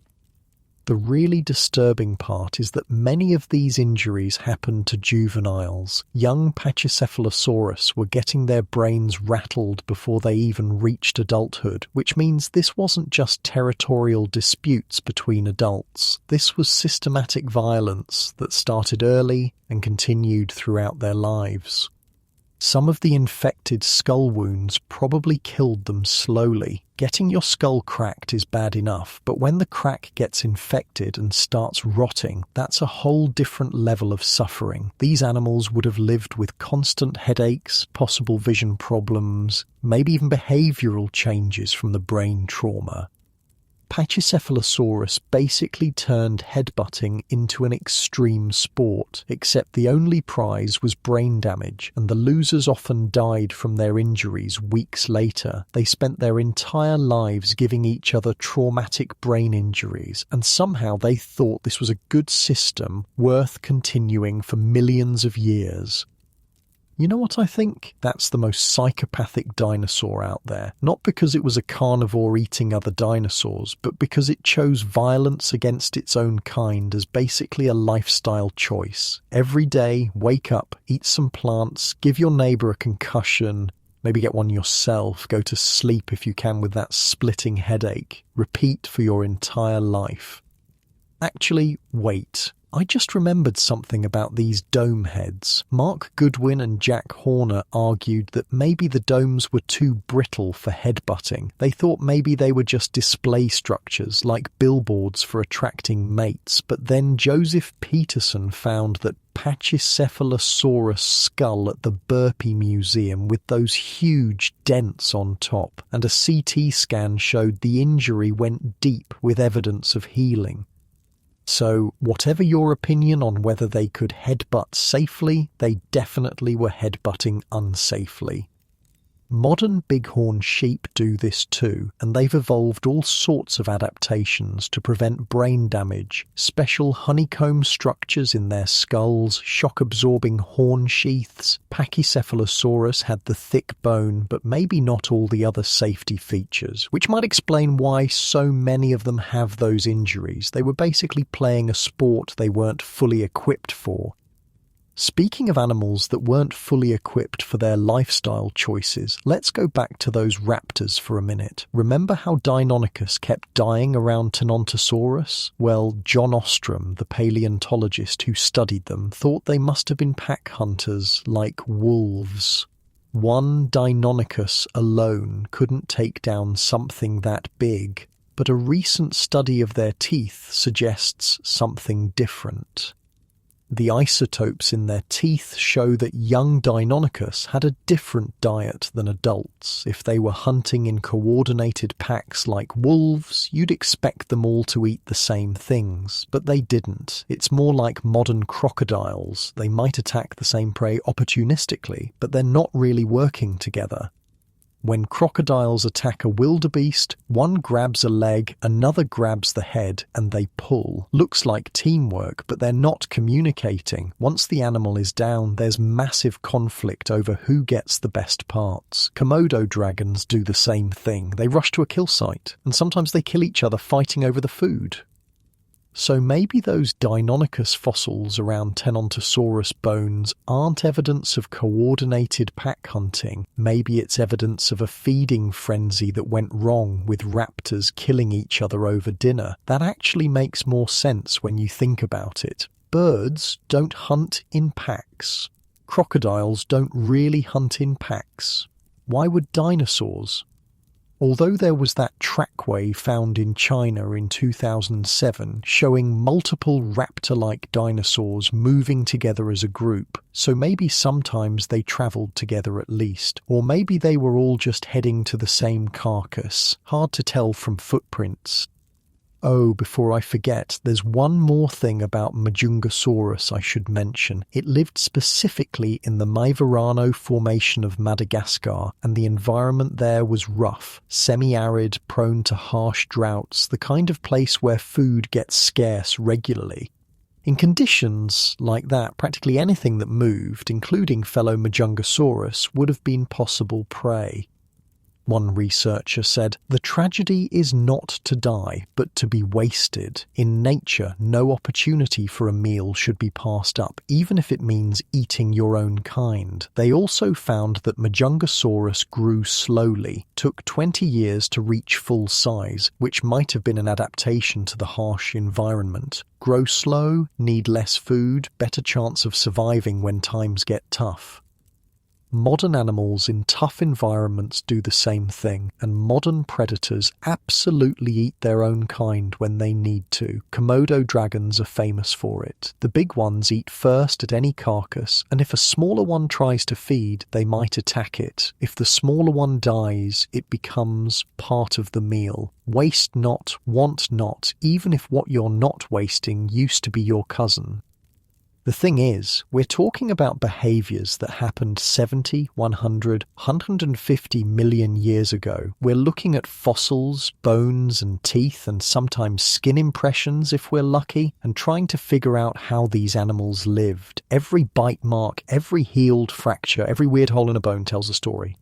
The really disturbing part is that many of these injuries happened to juveniles. Young Pachycephalosaurus were getting their brains rattled before they even reached adulthood, which means this wasn't just territorial disputes between adults. This was systematic violence that started early and continued throughout their lives. Some of the infected skull wounds probably killed them slowly. Getting your skull cracked is bad enough, but when the crack gets infected and starts rotting, that's a whole different level of suffering. These animals would have lived with constant headaches, possible vision problems, maybe even behavioral changes from the brain trauma. Pachycephalosaurus basically turned headbutting into an extreme sport, except the only prize was brain damage, and the losers often died from their injuries weeks later. They spent their entire lives giving each other traumatic brain injuries, and somehow they thought this was a good system worth continuing for millions of years. You know what I think? That's the most psychopathic dinosaur out there. Not because it was a carnivore eating other dinosaurs, but because it chose violence against its own kind as basically a lifestyle choice. Every day, wake up, eat some plants, give your neighbour a concussion, maybe get one yourself, go to sleep if you can with that splitting headache. Repeat for your entire life. Actually, wait. I just remembered something about these dome heads. Mark Goodwin and Jack Horner argued that maybe the domes were too brittle for headbutting. They thought maybe they were just display structures, like billboards for attracting mates, but then Joseph Peterson found that Pachycephalosaurus skull at the Burpee Museum with those huge dents on top, and a CT scan showed the injury went deep with evidence of healing. So, whatever your opinion on whether they could headbutt safely, they definitely were headbutting unsafely. Modern bighorn sheep do this too, and they've evolved all sorts of adaptations to prevent brain damage, special honeycomb structures in their skulls, shock-absorbing horn sheaths. Pachycephalosaurus had the thick bone, but maybe not all the other safety features, which might explain why so many of them have those injuries. They were basically playing a sport they weren't fully equipped for. Speaking of animals that weren't fully equipped for their lifestyle choices, let's go back to those raptors for a minute. Remember how Deinonychus kept dying around Tyrannosaurus? Well, John Ostrom, the paleontologist who studied them, thought they must have been pack hunters like wolves. One Deinonychus alone couldn't take down something that big, but a recent study of their teeth suggests something different. The isotopes in their teeth show that young Deinonychus had a different diet than adults. If they were hunting in coordinated packs like wolves, you'd expect them all to eat the same things, but they didn't. It's more like modern crocodiles. They might attack the same prey opportunistically, but they're not really working together. When crocodiles attack a wildebeest, one grabs a leg, another grabs the head, and they pull. Looks like teamwork, but they're not communicating. Once the animal is down, there's massive conflict over who gets the best parts. Komodo dragons do the same thing. They rush to a kill site, and sometimes they kill each other fighting over the food. So maybe those Deinonychus fossils around Tyrannosaurus bones aren't evidence of coordinated pack hunting. Maybe it's evidence of a feeding frenzy that went wrong with raptors killing each other over dinner. That actually makes more sense when you think about it. Birds don't hunt in packs. Crocodiles don't really hunt in packs. Why would dinosaurs? Although there was that trackway found in China in 2007 showing multiple raptor-like dinosaurs moving together as a group, so maybe sometimes they travelled together at least, or maybe they were all just heading to the same carcass. Hard to tell from footprints. Oh, before I forget, there's one more thing about Majungasaurus I should mention. It lived specifically in the Maivarano Formation of Madagascar, and the environment there was rough, semi-arid, prone to harsh droughts, the kind of place where food gets scarce regularly. In conditions like that, practically anything that moved, including fellow Majungasaurus, would have been possible prey. One researcher said, "The tragedy is not to die, but to be wasted. In nature, no opportunity for a meal should be passed up, even if it means eating your own kind." They also found that Majungasaurus grew slowly, took 20 years to reach full size, which might have been an adaptation to the harsh environment. Grow slow, need less food, better chance of surviving when times get tough. Modern animals in tough environments do the same thing, and modern predators absolutely eat their own kind when they need to. Komodo dragons are famous for it. The big ones eat first at any carcass, and if a smaller one tries to feed, they might attack it. If the smaller one dies, it becomes part of the meal. Waste not, want not, even if what you're not wasting used to be your cousin. The thing is, we're talking about behaviours that happened 70, 100, 150 million years ago. We're looking at fossils, bones and teeth and sometimes skin impressions if we're lucky, and trying to figure out how these animals lived. Every bite mark, every healed fracture, every weird hole in a bone tells a story.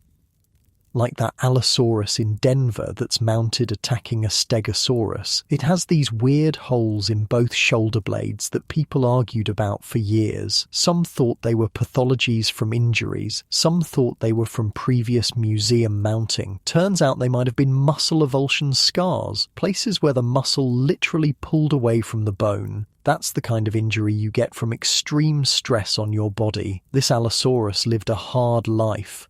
like that Allosaurus in Denver that's mounted attacking a Stegosaurus. It has these weird holes in both shoulder blades that people argued about for years. Some thought they were pathologies from injuries, some thought they were from previous museum mounting. Turns out they might have been muscle avulsion scars, places where the muscle literally pulled away from the bone. That's the kind of injury you get from extreme stress on your body. This Allosaurus lived a hard life.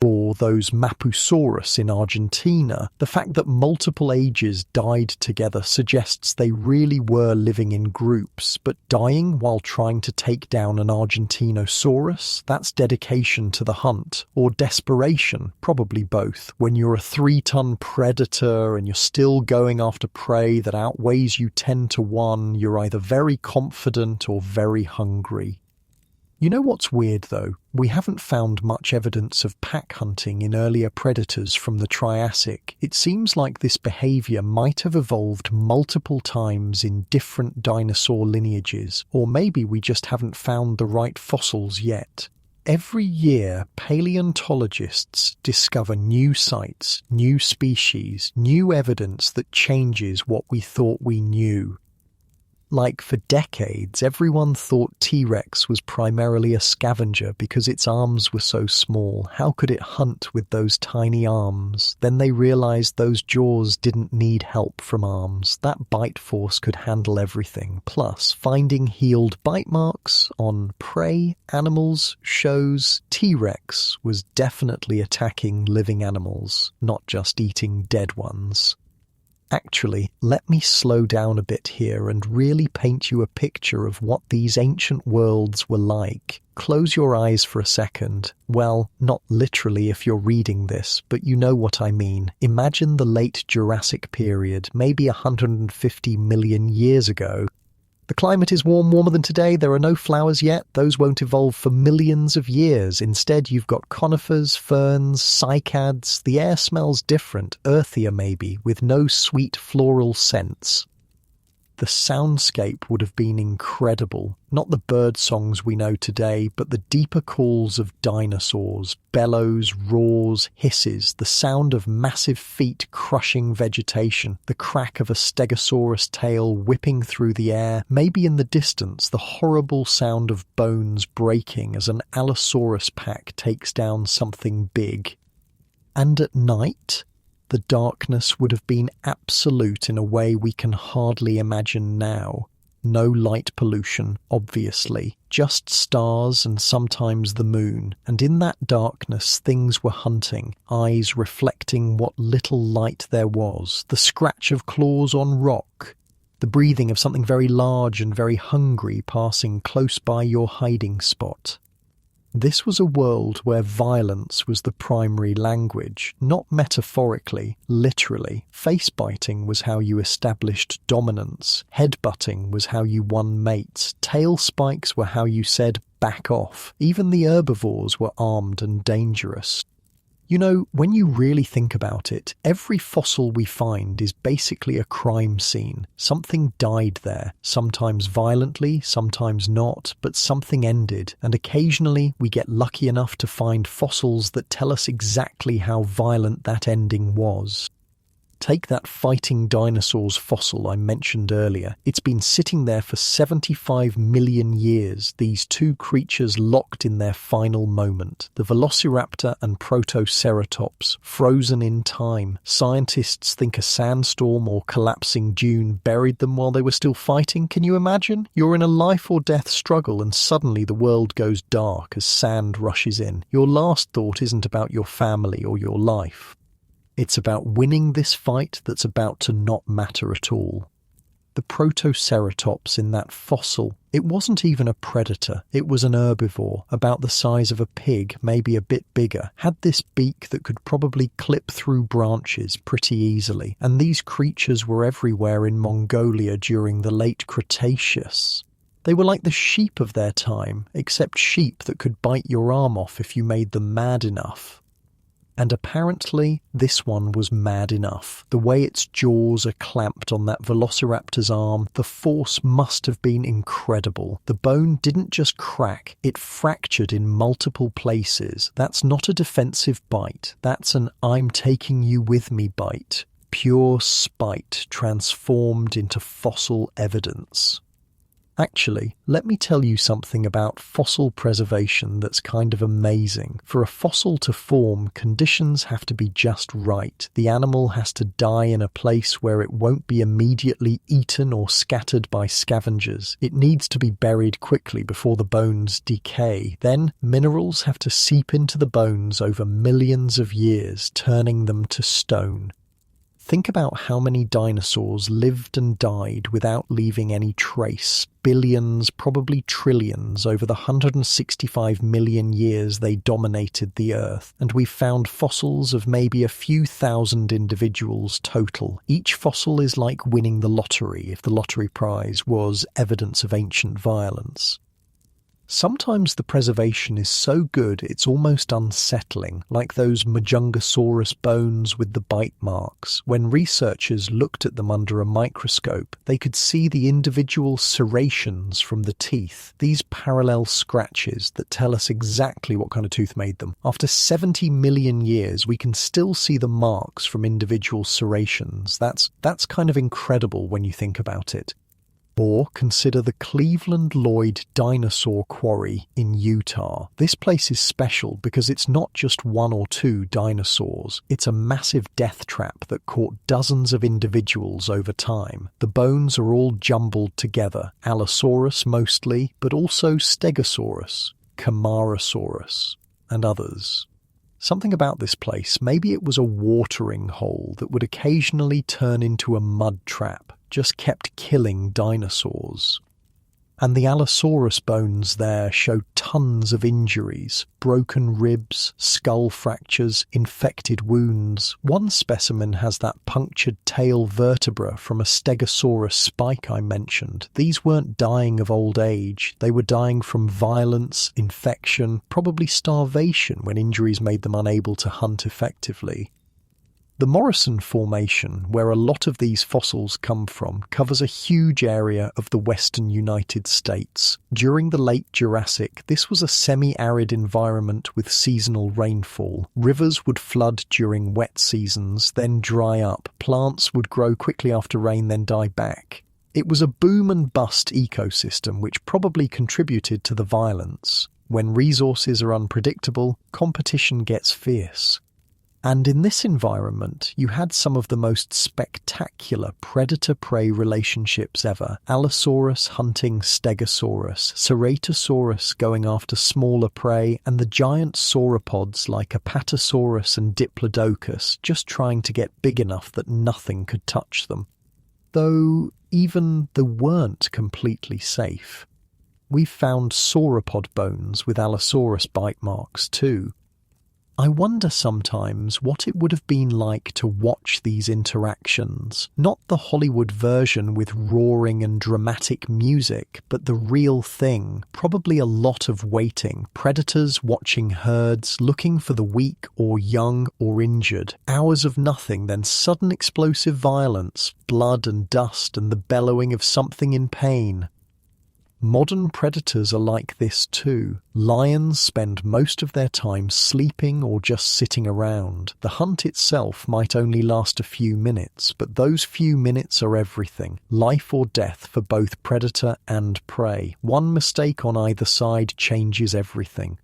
Or those Mapusaurus in Argentina, the fact that multiple ages died together suggests they really were living in groups, but dying while trying to take down an Argentinosaurus? That's dedication to the hunt, or desperation, probably both. When you're a 3-ton predator and you're still going after prey that outweighs you 10 to 1, you're either very confident or very hungry. You know what's weird though? We haven't found much evidence of pack hunting in earlier predators from the Triassic. It seems like this behaviour might have evolved multiple times in different dinosaur lineages, or maybe we just haven't found the right fossils yet. Every year, paleontologists discover new sites, new species, new evidence that changes what we thought we knew. Like, for decades, everyone thought T-Rex was primarily a scavenger because its arms were so small. How could it hunt with those tiny arms? Then they realized those jaws didn't need help from arms. That bite force could handle everything. Plus, finding healed bite marks on prey animals shows T-Rex was definitely attacking living animals, not just eating dead ones. Actually, let me slow down a bit here and really paint you a picture of what these ancient worlds were like. Close your eyes for a second. Well, not literally if you're reading this, but you know what I mean. Imagine the late Jurassic period, maybe 150 million years ago. The climate is warmer than today, there are no flowers yet, those won't evolve for millions of years. Instead, you've got conifers, ferns, cycads. The air smells different, earthier maybe, with no sweet floral scents. The soundscape would have been incredible. Not the bird songs we know today, but the deeper calls of dinosaurs, bellows, roars, hisses, the sound of massive feet crushing vegetation, the crack of a Stegosaurus tail whipping through the air, maybe in the distance the horrible sound of bones breaking as an Allosaurus pack takes down something big. And at night, the darkness would have been absolute in a way we can hardly imagine now. No light pollution, obviously, just stars and sometimes the moon, and in that darkness things were hunting, eyes reflecting what little light there was, the scratch of claws on rock, the breathing of something very large and very hungry passing close by your hiding spot. This was a world where violence was the primary language, not metaphorically, literally. Face-biting was how you established dominance, headbutting was how you won mates, tail spikes were how you said back off. Even the herbivores were armed and dangerous. You know, when you really think about it, every fossil we find is basically a crime scene. Something died there, sometimes violently, sometimes not, but something ended, and occasionally we get lucky enough to find fossils that tell us exactly how violent that ending was. Take that fighting dinosaurs fossil I mentioned earlier. It's been sitting there for 75 million years, these two creatures locked in their final moment. The velociraptor and protoceratops, frozen in time. Scientists think a sandstorm or collapsing dune buried them while they were still fighting. Can you imagine? You're in a life or death struggle and suddenly the world goes dark as sand rushes in. Your last thought isn't about your family or your life. It's about winning this fight that's about to not matter at all. The protoceratops in that fossil, it wasn't even a predator, it was an herbivore, about the size of a pig, maybe a bit bigger, had this beak that could probably clip through branches pretty easily, and these creatures were everywhere in Mongolia during the late Cretaceous. They were like the sheep of their time, except sheep that could bite your arm off if you made them mad enough. And apparently, this one was mad enough. The way its jaws are clamped on that velociraptor's arm, the force must have been incredible. The bone didn't just crack, it fractured in multiple places. That's not a defensive bite. That's an I'm taking you with me bite. Pure spite transformed into fossil evidence. Actually, let me tell you something about fossil preservation that's kind of amazing. For a fossil to form, conditions have to be just right. The animal has to die in a place where it won't be immediately eaten or scattered by scavengers. It needs to be buried quickly before the bones decay. Then, minerals have to seep into the bones over millions of years, turning them to stone. Think about how many dinosaurs lived and died without leaving any trace. Billions, probably trillions, over the 165 million years they dominated the Earth. And we've found fossils of maybe a few thousand individuals total. Each fossil is like winning the lottery if the lottery prize was evidence of ancient violence. Sometimes the preservation is so good it's almost unsettling, like those Majungasaurus bones with the bite marks. When researchers looked at them under a microscope, they could see the individual serrations from the teeth, these parallel scratches that tell us exactly what kind of tooth made them. After 70 million years, we can still see the marks from individual serrations. That's kind of incredible when you think about it. Or consider the Cleveland Lloyd Dinosaur Quarry in Utah. This place is special because it's not just one or two dinosaurs. It's a massive death trap that caught dozens of individuals over time. The bones are all jumbled together, Allosaurus mostly, but also Stegosaurus, Camarasaurus, and others. Something about this place, maybe it was a watering hole that would occasionally turn into a mud trap, just kept killing dinosaurs. And the Allosaurus bones there show tons of injuries, broken ribs, skull fractures, infected wounds. One specimen has that punctured tail vertebra from a Stegosaurus spike I mentioned. These weren't dying of old age, they were dying from violence, infection, probably starvation when injuries made them unable to hunt effectively. The Morrison Formation, where a lot of these fossils come from, covers a huge area of the western United States. During the late Jurassic, this was a semi-arid environment with seasonal rainfall. Rivers would flood during wet seasons, then dry up. Plants would grow quickly after rain, then die back. It was a boom and bust ecosystem which probably contributed to the violence. When resources are unpredictable, competition gets fierce. And in this environment, you had some of the most spectacular predator-prey relationships ever. Allosaurus hunting Stegosaurus, Ceratosaurus going after smaller prey, and the giant sauropods like Apatosaurus and Diplodocus just trying to get big enough that nothing could touch them. Though even they weren't completely safe. We've found sauropod bones with Allosaurus bite marks too. I wonder sometimes what it would have been like to watch these interactions. Not the Hollywood version with roaring and dramatic music, but the real thing. Probably a lot of waiting. Predators watching herds, looking for the weak or young or injured. Hours of nothing, then sudden explosive violence, blood and dust and the bellowing of something in pain. Modern predators are like this too. Lions spend most of their time sleeping or just sitting around. The hunt itself might only last a few minutes, but those few minutes are everything. Life or death for both predator and prey. One mistake on either side changes everything.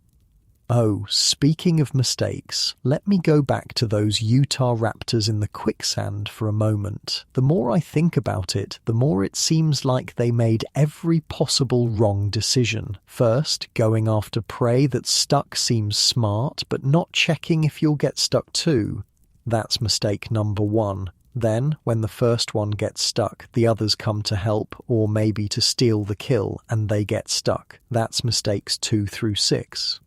Oh, speaking of mistakes, let me go back to those Utahraptors in the quicksand for a moment. The more I think about it, the more it seems like they made every possible wrong decision. First, going after prey that's stuck seems smart, but not checking if you'll get stuck too. That's mistake number one. Then, when the first one gets stuck, the others come to help, or maybe to steal the kill, and they get stuck. That's mistakes 2 through 6.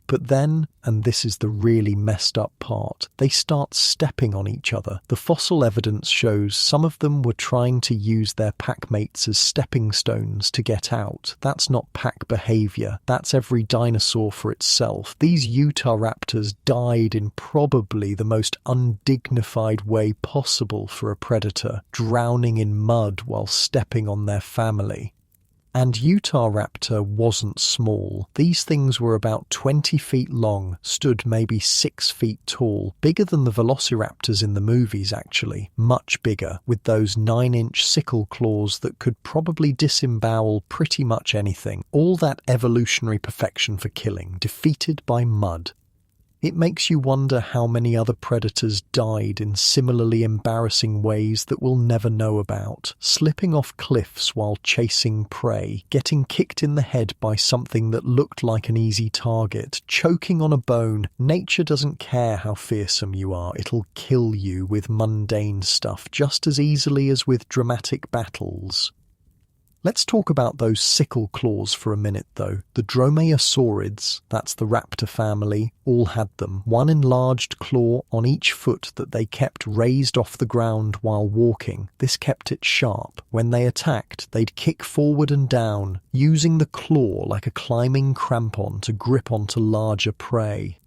But then, and this is the really messed up part, they start stepping on each other. The fossil evidence shows some of them were trying to use their pack mates as stepping stones to get out. That's not pack behavior. That's every dinosaur for itself. These Utahraptors died in probably the most undignified way possible for a predator, drowning in mud while stepping on their family. And Utahraptor wasn't small. These things were about 20 feet long, stood maybe 6 feet tall, bigger than the velociraptors in the movies actually, much bigger, with those 9-inch sickle claws that could probably disembowel pretty much anything. All that evolutionary perfection for killing, defeated by mud. It makes you wonder how many other predators died in similarly embarrassing ways that we'll never know about. Slipping off cliffs while chasing prey, getting kicked in the head by something that looked like an easy target, choking on a bone. Nature doesn't care how fearsome you are, it'll kill you with mundane stuff just as easily as with dramatic battles. Let's talk about those sickle claws for a minute though. The dromaeosaurids, that's the raptor family, all had them. One enlarged claw on each foot that they kept raised off the ground while walking. This kept it sharp. When they attacked, they'd kick forward and down, using the claw like a climbing crampon to grip onto larger prey.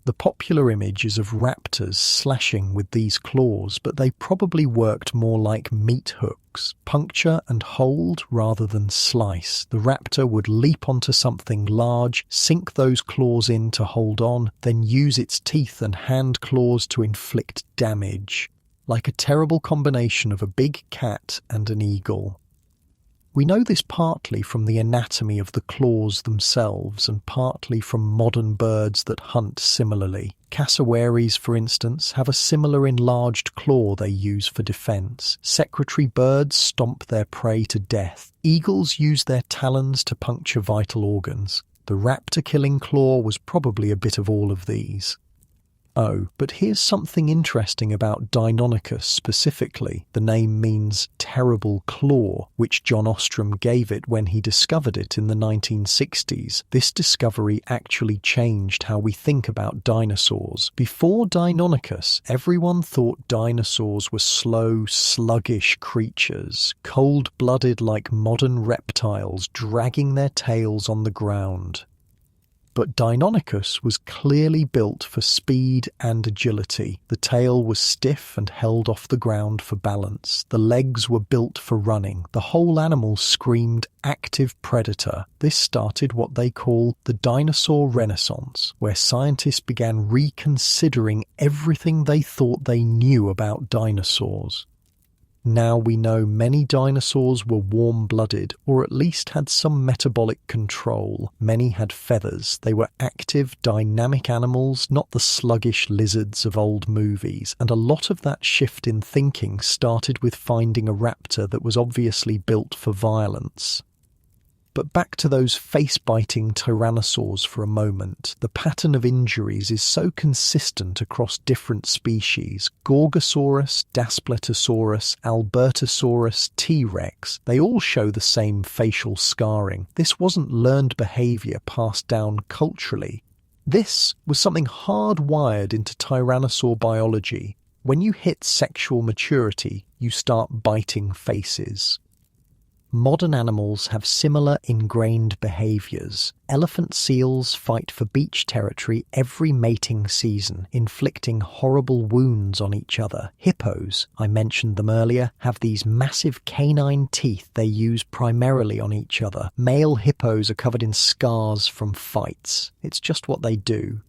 The popular image is of raptors slashing with these claws, but they probably worked more like meat hooks. Puncture and hold rather than slice. The raptor would leap onto something large, sink those claws in to hold on, then use its teeth and hand claws to inflict damage. Like a terrible combination of a big cat and an eagle. We know this partly from the anatomy of the claws themselves and partly from modern birds that hunt similarly. Cassowaries, for instance, have a similar enlarged claw they use for defense. Secretary birds stomp their prey to death. Eagles use their talons to puncture vital organs. The raptor-killing claw was probably a bit of all of these. Oh, but here's something interesting about Deinonychus specifically. The name means terrible claw, which John Ostrom gave it when he discovered it in the 1960s. This discovery actually changed how we think about dinosaurs. Before Deinonychus, everyone thought dinosaurs were slow, sluggish creatures, cold-blooded like modern reptiles, dragging their tails on the ground. But Deinonychus was clearly built for speed and agility. The tail was stiff and held off the ground for balance. The legs were built for running. The whole animal screamed active predator. This started what they call the dinosaur renaissance, where scientists began reconsidering everything they thought they knew about dinosaurs. Now we know many dinosaurs were warm-blooded, or at least had some metabolic control. Many had feathers. They were active, dynamic animals, not the sluggish lizards of old movies. And a lot of that shift in thinking started with finding a raptor that was obviously built for violence. But back to those face-biting tyrannosaurs for a moment. The pattern of injuries is so consistent across different species. Gorgosaurus, Daspletosaurus, Albertosaurus, T-Rex, they all show the same facial scarring. This wasn't learned behavior passed down culturally. This was something hardwired into tyrannosaur biology. When you hit sexual maturity, you start biting faces. Modern animals have similar ingrained behaviors. Elephant seals fight for beach territory every mating season, inflicting horrible wounds on each other. Hippos, I mentioned them earlier, have these massive canine teeth they use primarily on each other. Male hippos are covered in scars from fights. It's just what they do.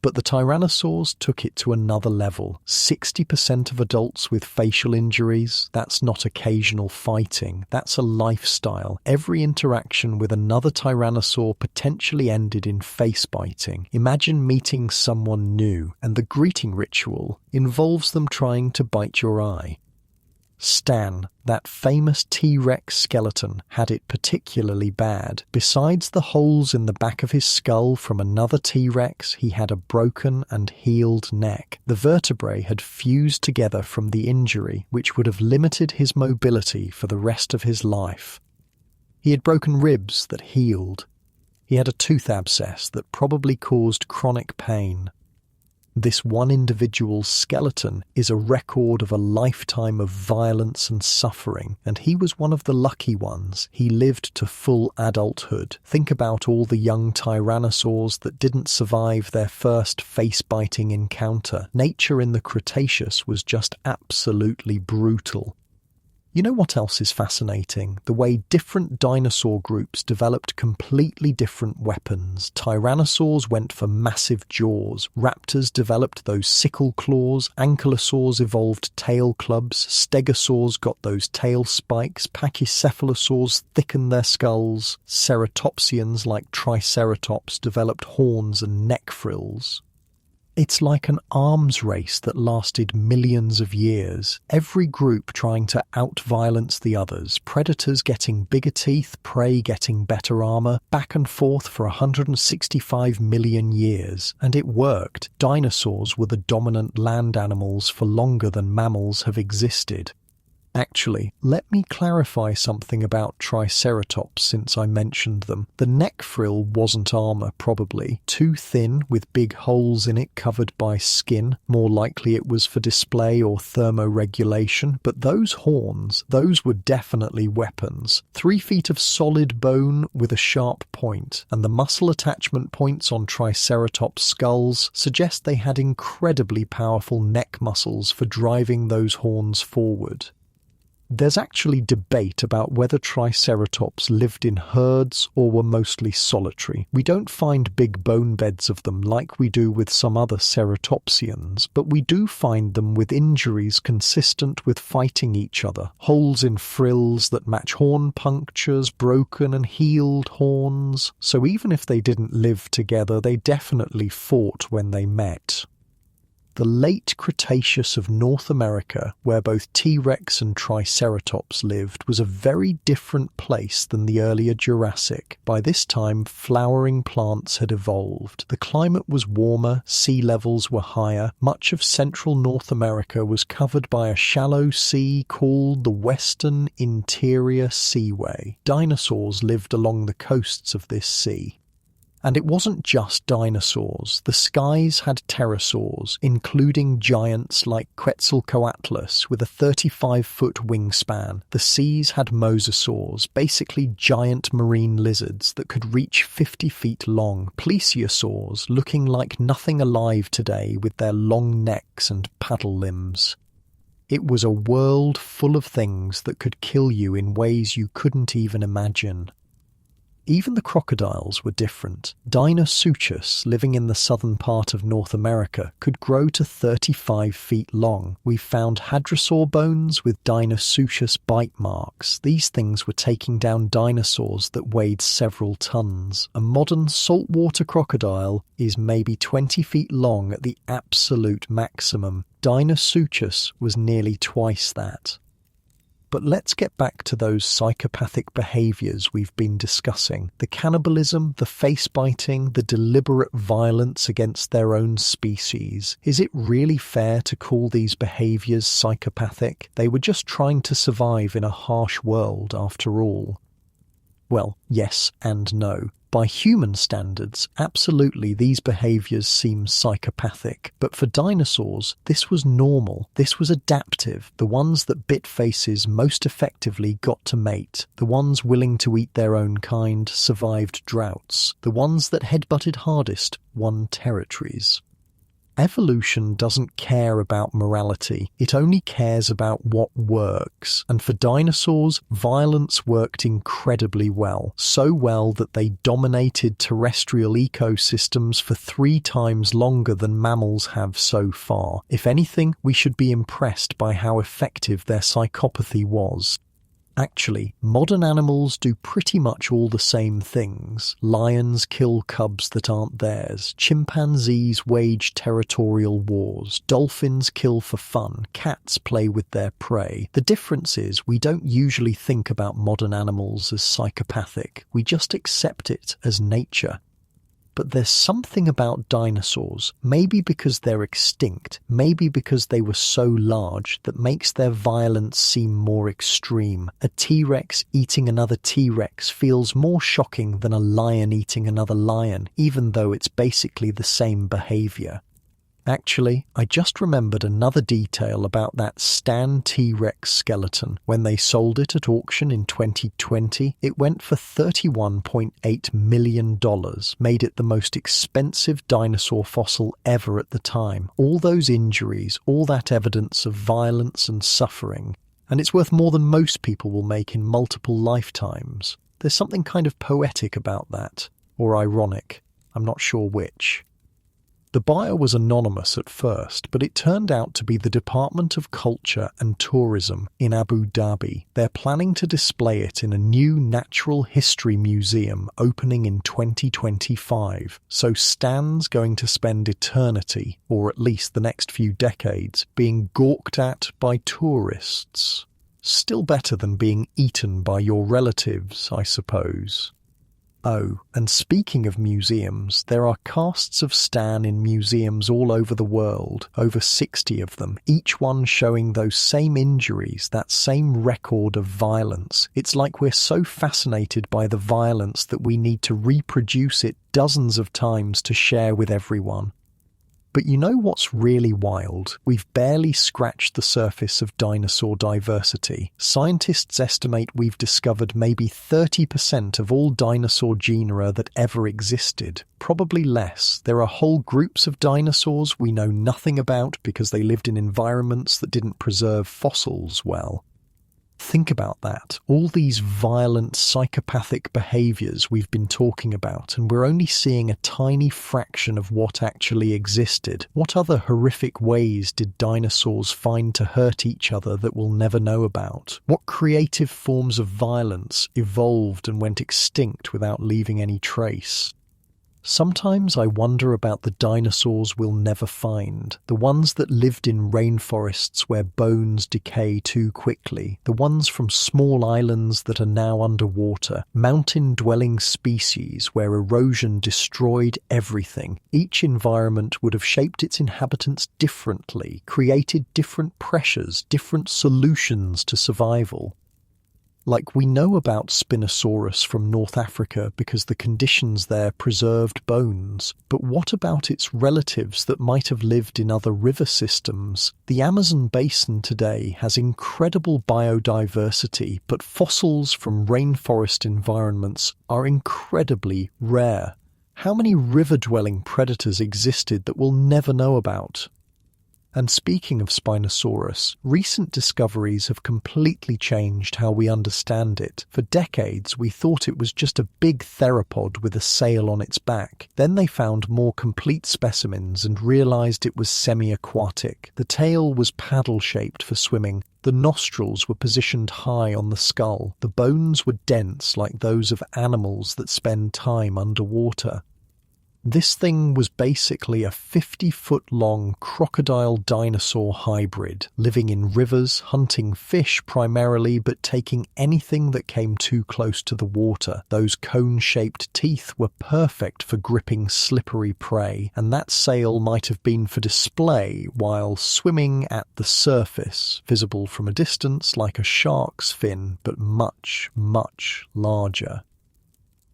But the tyrannosaurs took it to another level. 60% of adults with facial injuries, that's not occasional fighting, that's a lifestyle. Every interaction with another tyrannosaur potentially ended in face biting. Imagine meeting someone new, and the greeting ritual involves them trying to bite your eye. Stan, that famous T-Rex skeleton, had it particularly bad. Besides the holes in the back of his skull from another T-Rex, he had a broken and healed neck. The vertebrae had fused together from the injury, which would have limited his mobility for the rest of his life. He had broken ribs that healed. He had a tooth abscess that probably caused chronic pain. This one individual's skeleton is a record of a lifetime of violence and suffering, and he was one of the lucky ones. He lived to full adulthood. Think about all the young tyrannosaurs that didn't survive their first face-biting encounter. Nature in the Cretaceous was just absolutely brutal. You know what else is fascinating? The way different dinosaur groups developed completely different weapons. Tyrannosaurs went for massive jaws. Raptors developed those sickle claws. Ankylosaurs evolved tail clubs. Stegosaurs got those tail spikes. Pachycephalosaurs thickened their skulls. Ceratopsians like Triceratops developed horns and neck frills. It's like an arms race that lasted millions of years, every group trying to out-violence the others, predators getting bigger teeth, prey getting better armor, back and forth for 165 million years. And it worked. Dinosaurs were the dominant land animals for longer than mammals have existed. Actually, let me clarify something about Triceratops since I mentioned them. The neck frill wasn't armour, probably. Too thin, with big holes in it covered by skin. More likely it was for display or thermoregulation. But those horns, those were definitely weapons. 3 feet of solid bone with a sharp point. And the muscle attachment points on Triceratops skulls suggest they had incredibly powerful neck muscles for driving those horns forward. There's actually debate about whether Triceratops lived in herds or were mostly solitary. We don't find big bone beds of them like we do with some other ceratopsians, but we do find them with injuries consistent with fighting each other. Holes in frills that match horn punctures, broken and healed horns. So even if they didn't live together, they definitely fought when they met. The late Cretaceous of North America, where both T-Rex and Triceratops lived, was a very different place than the earlier Jurassic. By this time, flowering plants had evolved. The climate was warmer, sea levels were higher. Much of central North America was covered by a shallow sea called the Western Interior Seaway. Dinosaurs lived along the coasts of this sea. And it wasn't just dinosaurs. The skies had pterosaurs, including giants like Quetzalcoatlus with a 35-foot wingspan. The seas had mosasaurs, basically giant marine lizards that could reach 50 feet long. Plesiosaurs, looking like nothing alive today with their long necks and paddle limbs. It was a world full of things that could kill you in ways you couldn't even imagine. Even the crocodiles were different. Deinonychus, living in the southern part of North America, could grow to 35 feet long. We found hadrosaur bones with Deinonychus bite marks. These things were taking down dinosaurs that weighed several tons. A modern saltwater crocodile is maybe 20 feet long at the absolute maximum. Deinonychus was nearly twice that. But let's get back to those psychopathic behaviours we've been discussing. The cannibalism, the face-biting, the deliberate violence against their own species. Is it really fair to call these behaviours psychopathic? They were just trying to survive in a harsh world, after all. Well, yes and no. By human standards, absolutely these behaviours seem psychopathic, but for dinosaurs, this was normal, this was adaptive. The ones that bit faces most effectively got to mate. The ones willing to eat their own kind survived droughts. The ones that headbutted hardest won territories. Evolution doesn't care about morality, it only cares about what works. And for dinosaurs, violence worked incredibly well. So well that they dominated terrestrial ecosystems for 3 times longer than mammals have so far. If anything, we should be impressed by how effective their psychopathy was. Actually, modern animals do pretty much all the same things. Lions kill cubs that aren't theirs. Chimpanzees wage territorial wars. Dolphins kill for fun. Cats play with their prey. The difference is we don't usually think about modern animals as psychopathic. We just accept it as nature. But there's something about dinosaurs, maybe because they're extinct, maybe because they were so large, that makes their violence seem more extreme. A T-Rex eating another T-Rex feels more shocking than a lion eating another lion, even though it's basically the same behaviour. Actually, I just remembered another detail about that Stan T-Rex skeleton. When they sold it at auction in 2020, it went for $31.8 million, made it the most expensive dinosaur fossil ever at the time. All those injuries, all that evidence of violence and suffering, and it's worth more than most people will make in multiple lifetimes. There's something kind of poetic about that, or ironic. I'm not sure which. The buyer was anonymous at first, but it turned out to be the Department of Culture and Tourism in Abu Dhabi. They're planning to display it in a new natural history museum opening in 2025. So Stan's going to spend eternity, or at least the next few decades, being gawked at by tourists. Still better than being eaten by your relatives, I suppose. Oh, and speaking of museums, there are casts of Stan in museums all over the world, over 60 of them, each one showing those same injuries, that same record of violence. It's like we're so fascinated by the violence that we need to reproduce it dozens of times to share with everyone. But you know what's really wild? We've barely scratched the surface of dinosaur diversity. Scientists estimate we've discovered maybe 30% of all dinosaur genera that ever existed. Probably less. There are whole groups of dinosaurs we know nothing about because they lived in environments that didn't preserve fossils well. Think about that. All these violent, psychopathic behaviours we've been talking about, and we're only seeing a tiny fraction of what actually existed. What other horrific ways did dinosaurs find to hurt each other that we'll never know about? What creative forms of violence evolved and went extinct without leaving any trace? Sometimes I wonder about the dinosaurs we'll never find, the ones that lived in rainforests where bones decay too quickly, the ones from small islands that are now underwater, mountain-dwelling species where erosion destroyed everything. Each environment would have shaped its inhabitants differently, created different pressures, different solutions to survival. Like we know about Spinosaurus from North Africa because the conditions there preserved bones, but what about its relatives that might have lived in other river systems? The Amazon basin today has incredible biodiversity, but fossils from rainforest environments are incredibly rare. How many river-dwelling predators existed that we'll never know about? And speaking of Spinosaurus, recent discoveries have completely changed how we understand it. For decades, we thought it was just a big theropod with a sail on its back. Then they found more complete specimens and realized it was semi-aquatic. The tail was paddle-shaped for swimming. The nostrils were positioned high on the skull. The bones were dense like those of animals that spend time underwater. This thing was basically a 50-foot-long crocodile-dinosaur hybrid, living in rivers, hunting fish primarily, but taking anything that came too close to the water. Those cone-shaped teeth were perfect for gripping slippery prey, and that sail might have been for display while swimming at the surface, visible from a distance like a shark's fin, but much, much larger.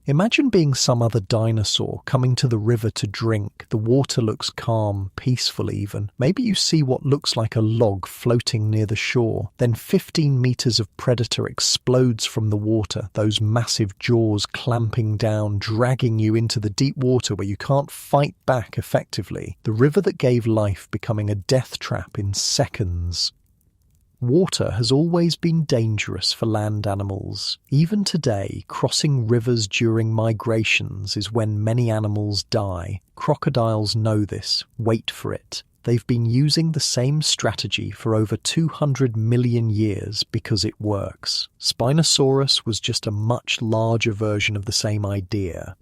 Imagine being some other dinosaur coming to the river to drink. The water looks calm, peaceful even. Maybe you see what looks like a log floating near the shore. Then 15 meters of predator explodes from the water, those massive jaws clamping down, dragging you into the deep water where you can't fight back effectively. The river that gave life becoming a death trap in seconds. Water has always been dangerous for land animals. Even today, crossing rivers during migrations is when many animals die. Crocodiles know this. Wait for it. They've been using the same strategy for over 200 million years because it works. Spinosaurus was just a much larger version of the same idea.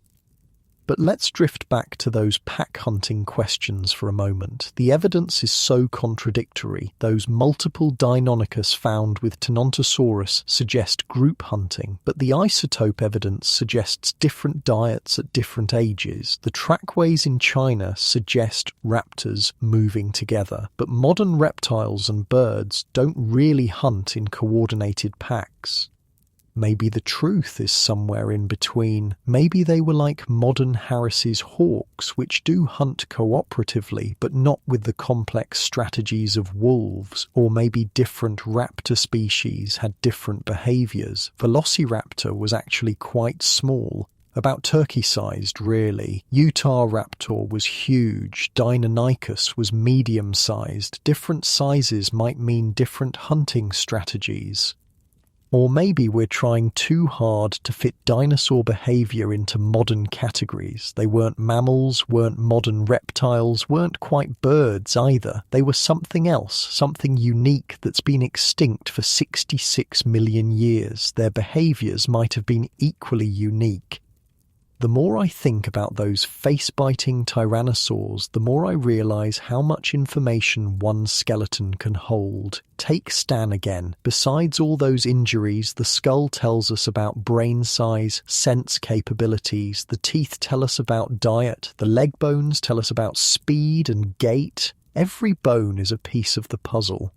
But let's drift back to those pack hunting questions for a moment. The evidence is so contradictory. Those multiple Deinonychus found with Tyrannosaurus suggest group hunting, but the isotope evidence suggests different diets at different ages. The trackways in China suggest raptors moving together, but modern reptiles and birds don't really hunt in coordinated packs. Maybe the truth is somewhere in between. Maybe they were like modern Harris's hawks, which do hunt cooperatively, but not with the complex strategies of wolves. Or maybe different raptor species had different behaviours. Velociraptor was actually quite small, about turkey-sized really. Utahraptor was huge. Deinonychus was medium-sized. Different sizes might mean different hunting strategies. Or maybe we're trying too hard to fit dinosaur behaviour into modern categories. They weren't mammals, weren't modern reptiles, weren't quite birds either. They were something else, something unique that's been extinct for 66 million years. Their behaviours might have been equally unique. The more I think about those face-biting tyrannosaurs, the more I realise how much information one skeleton can hold. Take Stan again. Besides all those injuries, the skull tells us about brain size, sense capabilities, the teeth tell us about diet, the leg bones tell us about speed and gait. Every bone is a piece of the puzzle.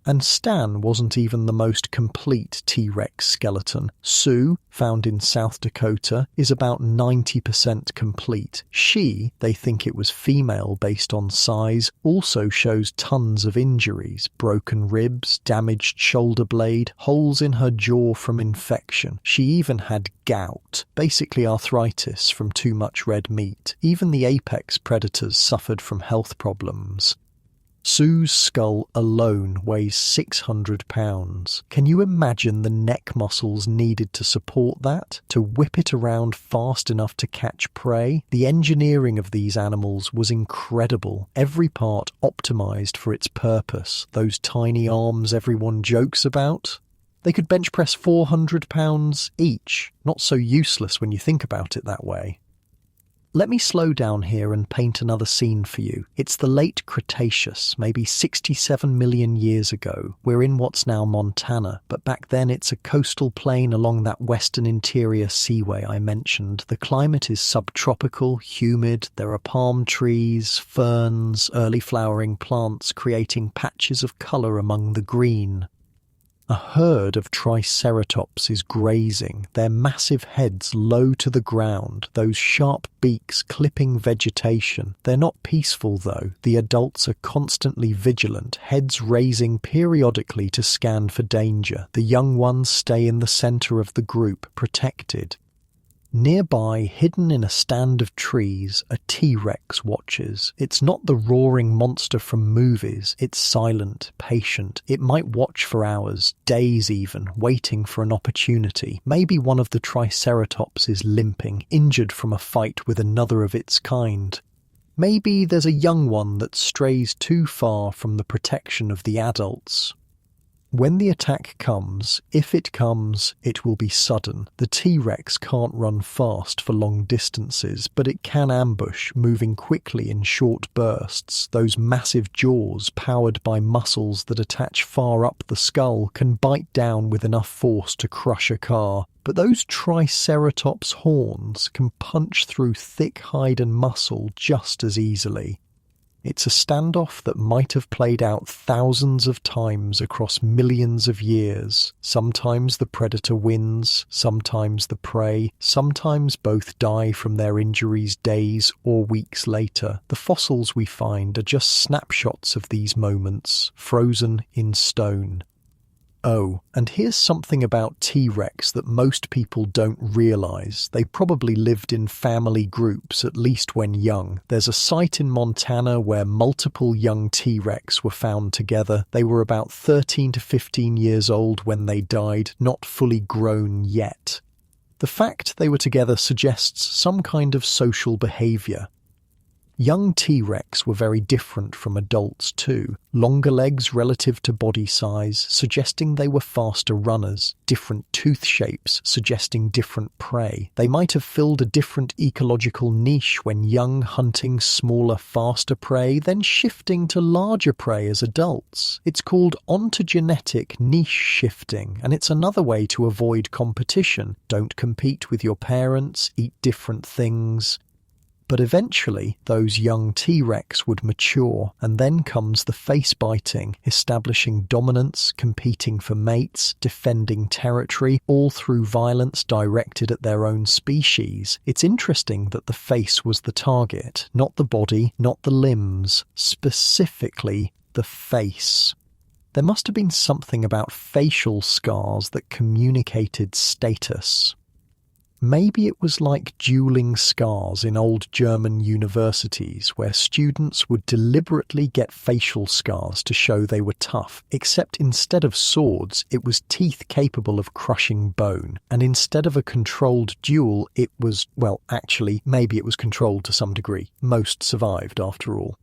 And Stan wasn't even the most complete T-Rex skeleton. Sue, found in South Dakota, is about 90% complete. She, they think it was female based on size, also shows tons of injuries. Broken ribs, damaged shoulder blade, holes in her jaw from infection. She even had gout, basically arthritis from too much red meat. Even the apex predators suffered from health problems. Sue's skull alone weighs 600 pounds. Can you imagine the neck muscles needed to support that? To whip it around fast enough to catch prey? The engineering of these animals was incredible. Every part optimized for its purpose. Those tiny arms everyone jokes about? They could bench press 400 pounds each. Not so useless when you think about it that way. Let me slow down here and paint another scene for you. It's the late Cretaceous, maybe 67 million years ago. We're in what's now Montana, but back then it's a coastal plain along that western interior seaway I mentioned. The climate is subtropical, humid, there are palm trees, ferns, early flowering plants creating patches of colour among the green. A herd of Triceratops is grazing, their massive heads low to the ground, those sharp beaks clipping vegetation. They're not peaceful though. The adults are constantly vigilant, heads raising periodically to scan for danger. The young ones stay in the centre of the group, protected. Nearby, hidden in a stand of trees, a T-Rex watches. It's not the roaring monster from movies. It's silent, patient. It might watch for hours, days even, waiting for an opportunity. Maybe one of the Triceratops is limping, injured from a fight with another of its kind. Maybe there's a young one that strays too far from the protection of the adults. When the attack comes, if it comes, it will be sudden. The T-Rex can't run fast for long distances, but it can ambush, moving quickly in short bursts. Those massive jaws, powered by muscles that attach far up the skull, can bite down with enough force to crush a car. But those Triceratops horns can punch through thick hide and muscle just as easily. It's a standoff that might have played out thousands of times across millions of years. Sometimes the predator wins, sometimes the prey, sometimes both die from their injuries days or weeks later. The fossils we find are just snapshots of these moments, frozen in stone. Oh, and here's something about T-Rex that most people don't realise. They probably lived in family groups, at least when young. There's a site in Montana where multiple young T-Rex were found together. They were about 13 to 15 years old when they died, not fully grown yet. The fact they were together suggests some kind of social behaviour. Young T-Rex were very different from adults too. Longer legs relative to body size, suggesting they were faster runners. Different tooth shapes, suggesting different prey. They might have filled a different ecological niche when young, hunting smaller, faster prey, then shifting to larger prey as adults. It's called ontogenetic niche shifting, and it's another way to avoid competition. Don't compete with your parents, eat different things. But eventually, those young T-Rex would mature, and then comes the face-biting, establishing dominance, competing for mates, defending territory, all through violence directed at their own species. It's interesting that the face was the target, not the body, not the limbs, specifically the face. There must have been something about facial scars that communicated status. Maybe it was like dueling scars in old German universities where students would deliberately get facial scars to show they were tough, except instead of swords, it was teeth capable of crushing bone. And instead of a controlled duel, it was, well, actually, maybe it was controlled to some degree. Most survived, after all.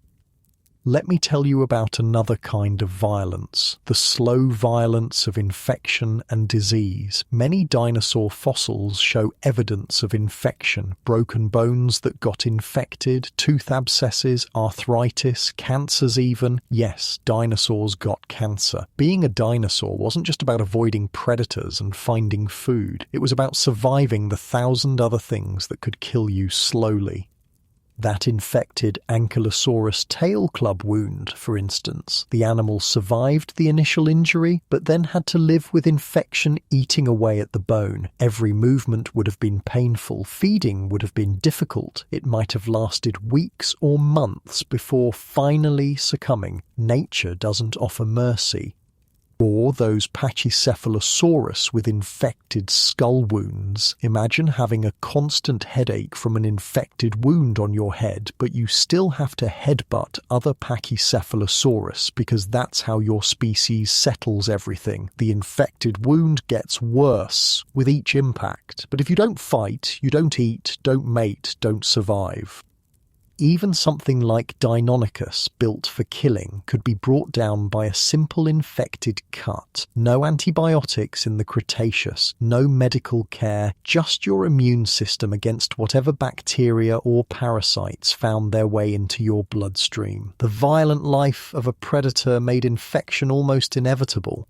Let me tell you about another kind of violence, the slow violence of infection and disease. Many dinosaur fossils show evidence of infection, broken bones that got infected, tooth abscesses, arthritis, cancers even. Yes, dinosaurs got cancer. Being a dinosaur wasn't just about avoiding predators and finding food. It was about surviving the 1,000 other things that could kill you slowly. That infected Ankylosaurus tail club wound, for instance. The animal survived the initial injury, but then had to live with infection eating away at the bone. Every movement would have been painful. Feeding would have been difficult. It might have lasted weeks or months before finally succumbing. Nature doesn't offer mercy. Or those Pachycephalosaurus with infected skull wounds. Imagine having a constant headache from an infected wound on your head, but you still have to headbutt other Pachycephalosaurus because that's how your species settles everything. The infected wound gets worse with each impact. But if you don't fight, you don't eat, don't mate, don't survive. Even something like Deinonychus, built for killing, could be brought down by a simple infected cut. No antibiotics in the Cretaceous, no medical care, just your immune system against whatever bacteria or parasites found their way into your bloodstream. The violent life of a predator made infection almost inevitable.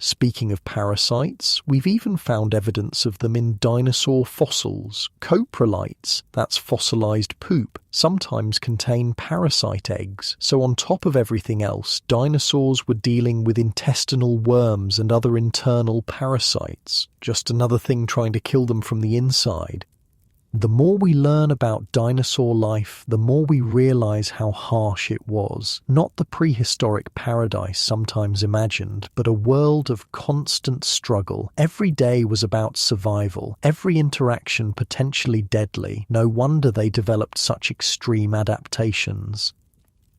Speaking of parasites, we've even found evidence of them in dinosaur fossils. Coprolites, that's fossilized poop, sometimes contain parasite eggs. So on top of everything else, dinosaurs were dealing with intestinal worms and other internal parasites. Just another thing trying to kill them from the inside. The more we learn about dinosaur life, the more we realize how harsh it was. Not the prehistoric paradise sometimes imagined, but a world of constant struggle. Every day was about survival, every interaction potentially deadly. No wonder they developed such extreme adaptations.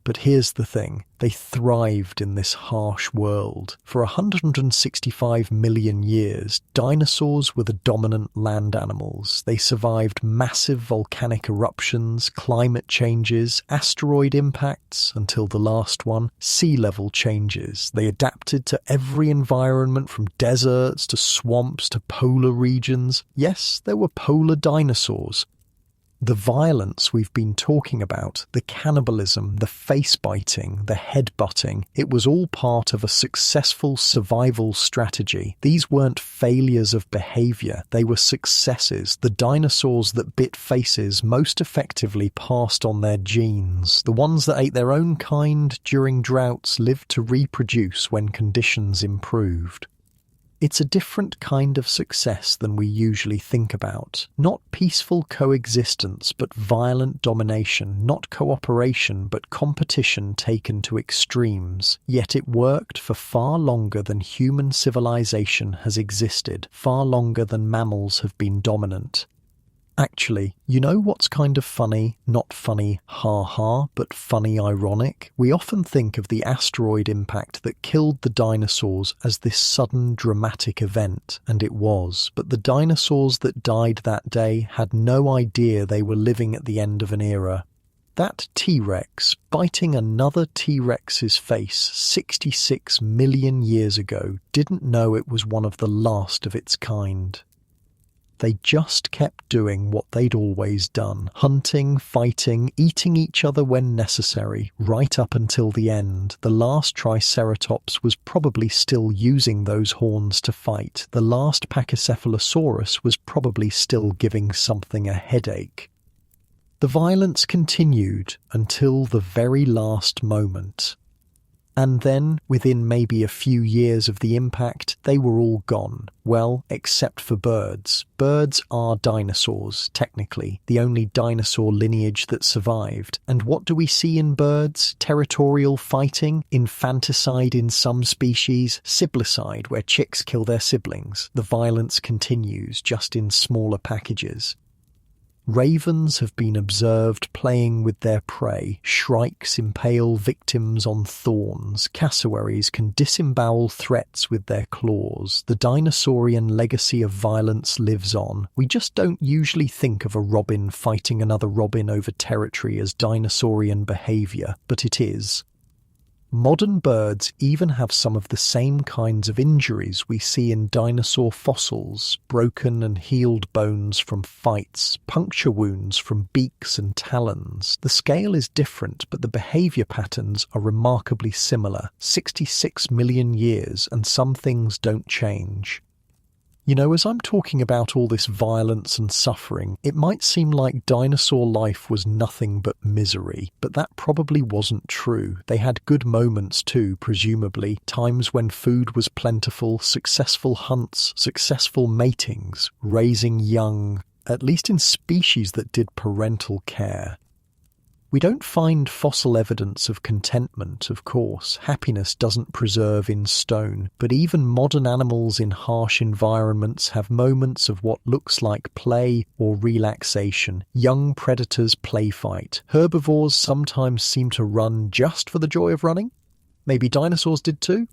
But here's the thing, they thrived in this harsh world. For 165 million years, dinosaurs were the dominant land animals. They survived massive volcanic eruptions, climate changes, asteroid impacts, until the last one, sea level changes. They adapted to every environment from deserts to swamps to polar regions. Yes, there were polar dinosaurs. The violence we've been talking about, the cannibalism, the face-biting, the headbutting, it was all part of a successful survival strategy. These weren't failures of behavior, they were successes. The dinosaurs that bit faces most effectively passed on their genes. The ones that ate their own kind during droughts lived to reproduce when conditions improved. It's a different kind of success than we usually think about. Not peaceful coexistence, but violent domination. Not cooperation, but competition taken to extremes. Yet it worked for far longer than human civilization has existed, far longer than mammals have been dominant. Actually, you know what's kind of funny? Not funny, ha-ha, but funny ironic? We often think of the asteroid impact that killed the dinosaurs as this sudden dramatic event, and it was. But the dinosaurs that died that day had no idea they were living at the end of an era. That T-Rex biting another T-Rex's face 66 million years ago didn't know it was one of the last of its kind. They just kept doing what they'd always done, hunting, fighting, eating each other when necessary, right up until the end. The last Triceratops was probably still using those horns to fight. The last Pachycephalosaurus was probably still giving something a headache. The violence continued until the very last moment. And then, within maybe a few years of the impact, they were all gone. Well, except for birds. Birds are dinosaurs, technically, the only dinosaur lineage that survived. And what do we see in birds? Territorial fighting, infanticide in some species, siblicide, where chicks kill their siblings. The violence continues, just in smaller packages. Ravens have been observed playing with their prey. Shrikes impale victims on thorns. Cassowaries can disembowel threats with their claws. The dinosaurian legacy of violence lives on. We just don't usually think of a robin fighting another robin over territory as dinosaurian behavior, but it is. Modern birds even have some of the same kinds of injuries we see in dinosaur fossils, broken and healed bones from fights, puncture wounds from beaks and talons. The scale is different, but the behavior patterns are remarkably similar. 66 million years, and some things don't change. You know, as I'm talking about all this violence and suffering, it might seem like dinosaur life was nothing but misery, but that probably wasn't true. They had good moments too, presumably, times when food was plentiful, successful hunts, successful matings, raising young, at least in species that did parental care. We don't find fossil evidence of contentment, of course. Happiness doesn't preserve in stone. But even modern animals in harsh environments have moments of what looks like play or relaxation. Young predators play fight. Herbivores sometimes seem to run just for the joy of running. Maybe dinosaurs did too.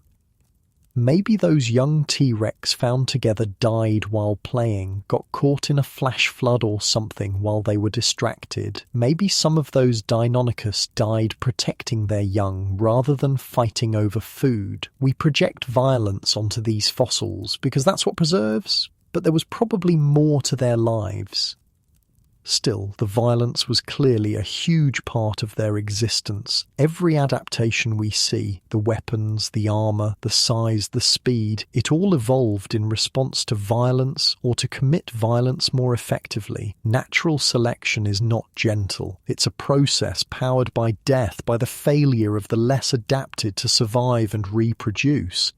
Maybe those young T-Rex found together died while playing, got caught in a flash flood or something while they were distracted. Maybe some of those Deinonychus died protecting their young rather than fighting over food. We project violence onto these fossils because that's what preserves, but there was probably more to their lives. Still, the violence was clearly a huge part of their existence. Every adaptation we see, the weapons, the armor, the size, the speed, it all evolved in response to violence or to commit violence more effectively. Natural selection is not gentle. It's a process powered by death, by the failure of the less adapted to survive and reproduce.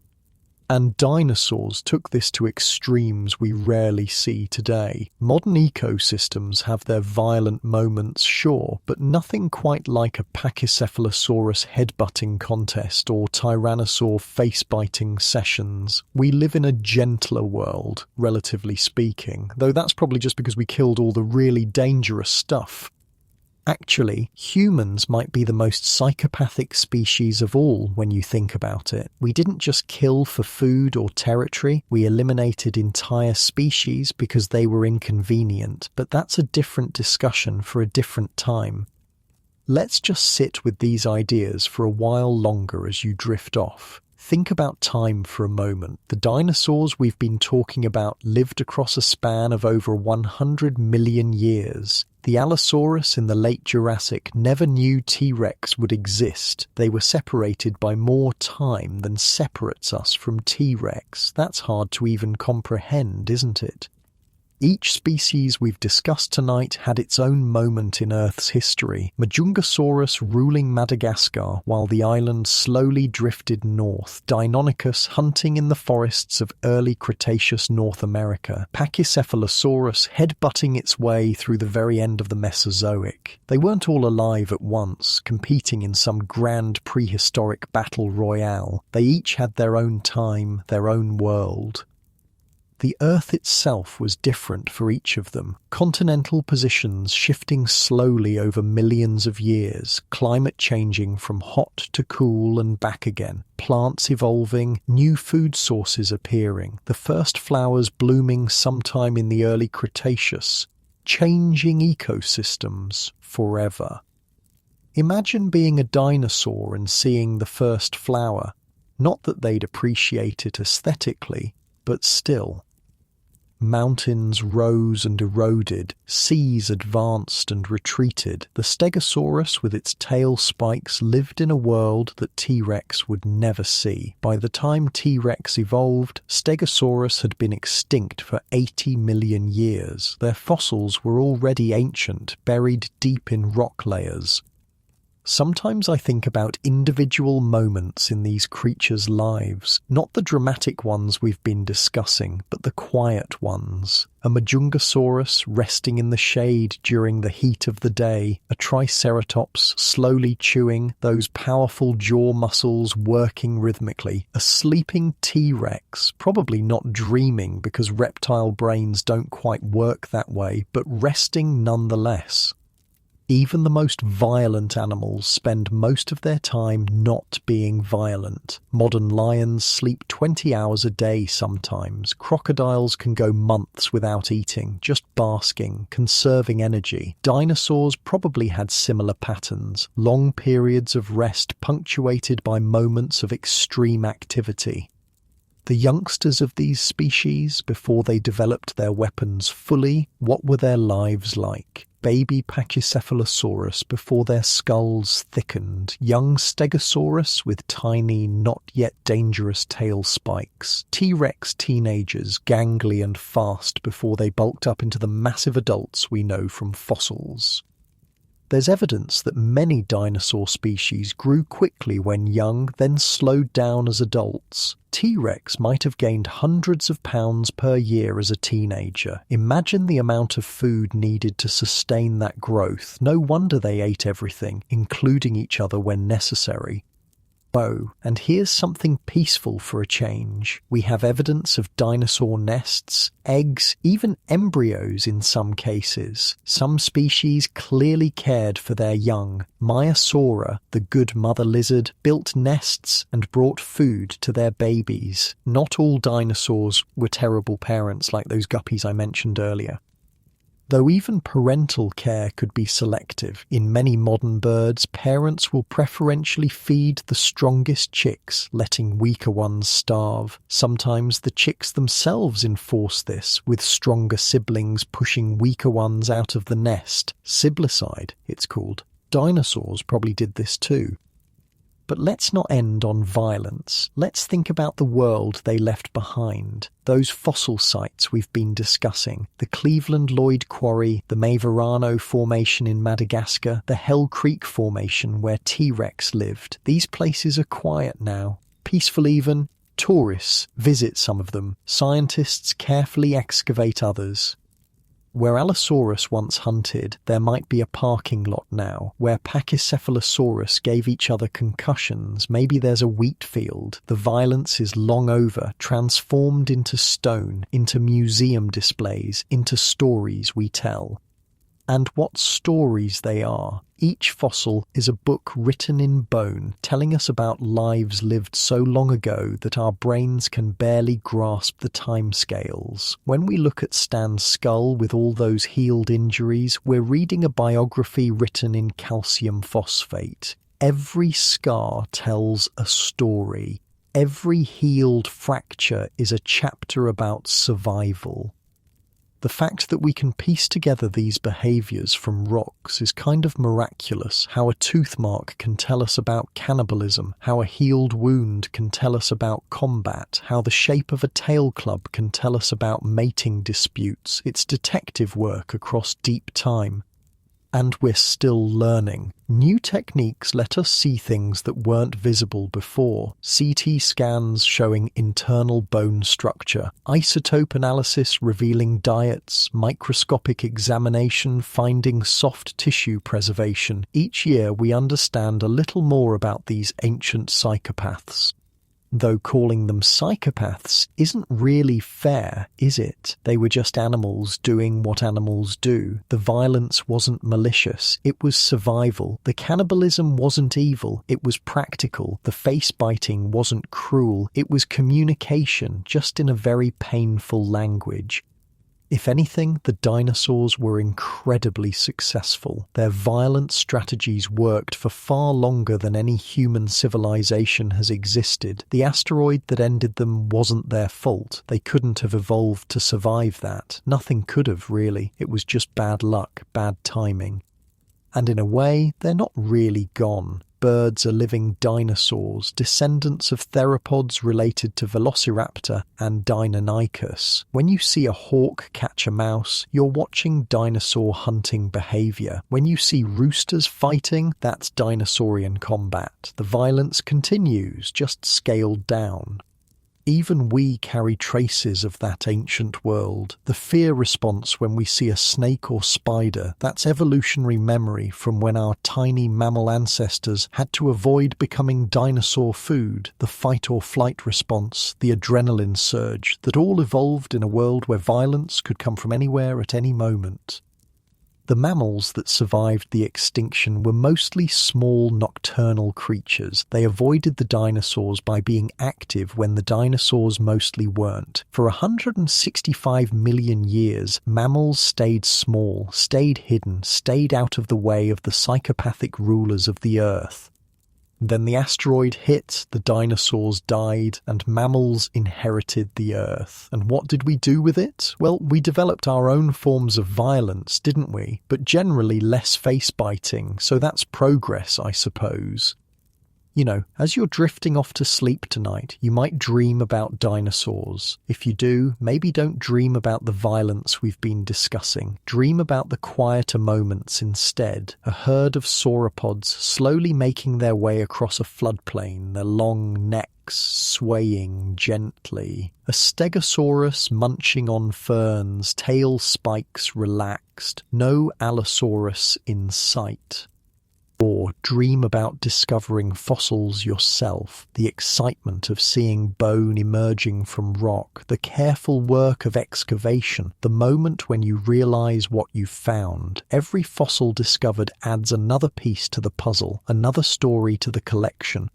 And dinosaurs took this to extremes we rarely see today. Modern ecosystems have their violent moments, sure, but nothing quite like a Pachycephalosaurus headbutting contest or Tyrannosaur face-biting sessions. We live in a gentler world, relatively speaking, though that's probably just because we killed all the really dangerous stuff. Actually, humans might be the most psychopathic species of all when you think about it. We didn't just kill for food or territory, we eliminated entire species because they were inconvenient, but that's a different discussion for a different time. Let's just sit with these ideas for a while longer as you drift off. Think about time for a moment. The dinosaurs we've been talking about lived across a span of over 100 million years. The Allosaurus in the late Jurassic never knew T-Rex would exist. They were separated by more time than separates us from T-Rex. That's hard to even comprehend, isn't it? Each species we've discussed tonight had its own moment in Earth's history. Majungasaurus ruling Madagascar while the island slowly drifted north. Deinonychus hunting in the forests of early Cretaceous North America. Pachycephalosaurus headbutting its way through the very end of the Mesozoic. They weren't all alive at once, competing in some grand prehistoric battle royale. They each had their own time, their own world. The Earth itself was different for each of them. Continental positions shifting slowly over millions of years, climate changing from hot to cool and back again, plants evolving, new food sources appearing, the first flowers blooming sometime in the early Cretaceous, changing ecosystems forever. Imagine being a dinosaur and seeing the first flower. Not that they'd appreciate it aesthetically, but still. Mountains rose and eroded, seas advanced and retreated. The Stegosaurus with its tail spikes lived in a world that T-Rex would never see. By the time T-Rex evolved, Stegosaurus had been extinct for 80 million years. Their fossils were already ancient, buried deep in rock layers. Sometimes I think about individual moments in these creatures' lives, not the dramatic ones we've been discussing, but the quiet ones. A Majungasaurus resting in the shade during the heat of the day, a Triceratops slowly chewing, those powerful jaw muscles working rhythmically, a sleeping T-Rex, probably not dreaming because reptile brains don't quite work that way, but resting nonetheless. Even the most violent animals spend most of their time not being violent. Modern lions sleep 20 hours a day sometimes. Crocodiles can go months without eating, just basking, conserving energy. Dinosaurs probably had similar patterns, long periods of rest punctuated by moments of extreme activity. The youngsters of these species, before they developed their weapons fully, what were their lives like? Baby Pachycephalosaurus before their skulls thickened, young Stegosaurus with tiny, not yet dangerous tail spikes, T-Rex teenagers gangly and fast before they bulked up into the massive adults we know from fossils. There's evidence that many dinosaur species grew quickly when young, then slowed down as adults. T-Rex might have gained hundreds of pounds per year as a teenager. Imagine the amount of food needed to sustain that growth. No wonder they ate everything, including each other when necessary. Oh, and here's something peaceful for a change. We have evidence of dinosaur nests, eggs, even embryos in some cases. Some species clearly cared for their young. Maiasaura, the good mother lizard, built nests and brought food to their babies. Not all dinosaurs were terrible parents like those guppies I mentioned earlier. Though even parental care could be selective, in many modern birds, parents will preferentially feed the strongest chicks, letting weaker ones starve. Sometimes the chicks themselves enforce this, with stronger siblings pushing weaker ones out of the nest. Siblicide, it's called. Dinosaurs probably did this too. But let's not end on violence. Let's think about the world they left behind. Those fossil sites we've been discussing. The Cleveland Lloyd Quarry, the Maevarano Formation in Madagascar, the Hell Creek Formation where T-Rex lived. These places are quiet now. Peaceful even. Tourists visit some of them. Scientists carefully excavate others. Where Allosaurus once hunted, there might be a parking lot now. Where Pachycephalosaurus gave each other concussions, maybe there's a wheat field. The violence is long over, transformed into stone, into museum displays, into stories we tell. And what stories they are. Each fossil is a book written in bone, telling us about lives lived so long ago that our brains can barely grasp the timescales. When we look at Stan's skull with all those healed injuries, we're reading a biography written in calcium phosphate. Every scar tells a story. Every healed fracture is a chapter about survival. The fact that we can piece together these behaviours from rocks is kind of miraculous. How a tooth mark can tell us about cannibalism, how a healed wound can tell us about combat, how the shape of a tail club can tell us about mating disputes. It's detective work across deep time. And we're still learning. New techniques let us see things that weren't visible before. CT scans showing internal bone structure, isotope analysis revealing diets, microscopic examination finding soft tissue preservation. Each year we understand a little more about these ancient psychopaths. Though calling them psychopaths isn't really fair, is it? They were just animals doing what animals do. The violence wasn't malicious, it was survival. The cannibalism wasn't evil, it was practical. The face-biting wasn't cruel, it was communication, just in a very painful language. If anything, the dinosaurs were incredibly successful. Their violent strategies worked for far longer than any human civilization has existed. The asteroid that ended them wasn't their fault. They couldn't have evolved to survive that. Nothing could have, really. It was just bad luck, bad timing. And in a way, they're not really gone. Birds are living dinosaurs, descendants of theropods related to Velociraptor and Deinonychus. When you see a hawk catch a mouse, you're watching dinosaur hunting behavior. When you see roosters fighting, that's dinosaurian combat. The violence continues, just scaled down. Even we carry traces of that ancient world. The fear response when we see a snake or spider, that's evolutionary memory from when our tiny mammal ancestors had to avoid becoming dinosaur food. The fight or flight response, the adrenaline surge, that all evolved in a world where violence could come from anywhere at any moment. The mammals that survived the extinction were mostly small nocturnal creatures. They avoided the dinosaurs by being active when the dinosaurs mostly weren't. For 165 million years, mammals stayed small, stayed hidden, stayed out of the way of the psychopathic rulers of the Earth. Then the asteroid hit, the dinosaurs died, and mammals inherited the Earth. And what did we do with it? Well, we developed our own forms of violence, didn't we? But generally less face-biting, so that's progress, I suppose. You know, as you're drifting off to sleep tonight, you might dream about dinosaurs. If you do, maybe don't dream about the violence we've been discussing. Dream about the quieter moments instead. A herd of sauropods slowly making their way across a floodplain, their long necks swaying gently. A Stegosaurus munching on ferns, tail spikes relaxed. No Allosaurus in sight. Or dream about discovering fossils yourself, the excitement of seeing bone emerging from rock, the careful work of excavation, the moment when you realize what you've found. Every fossil discovered adds another piece to the puzzle, another story to the collection.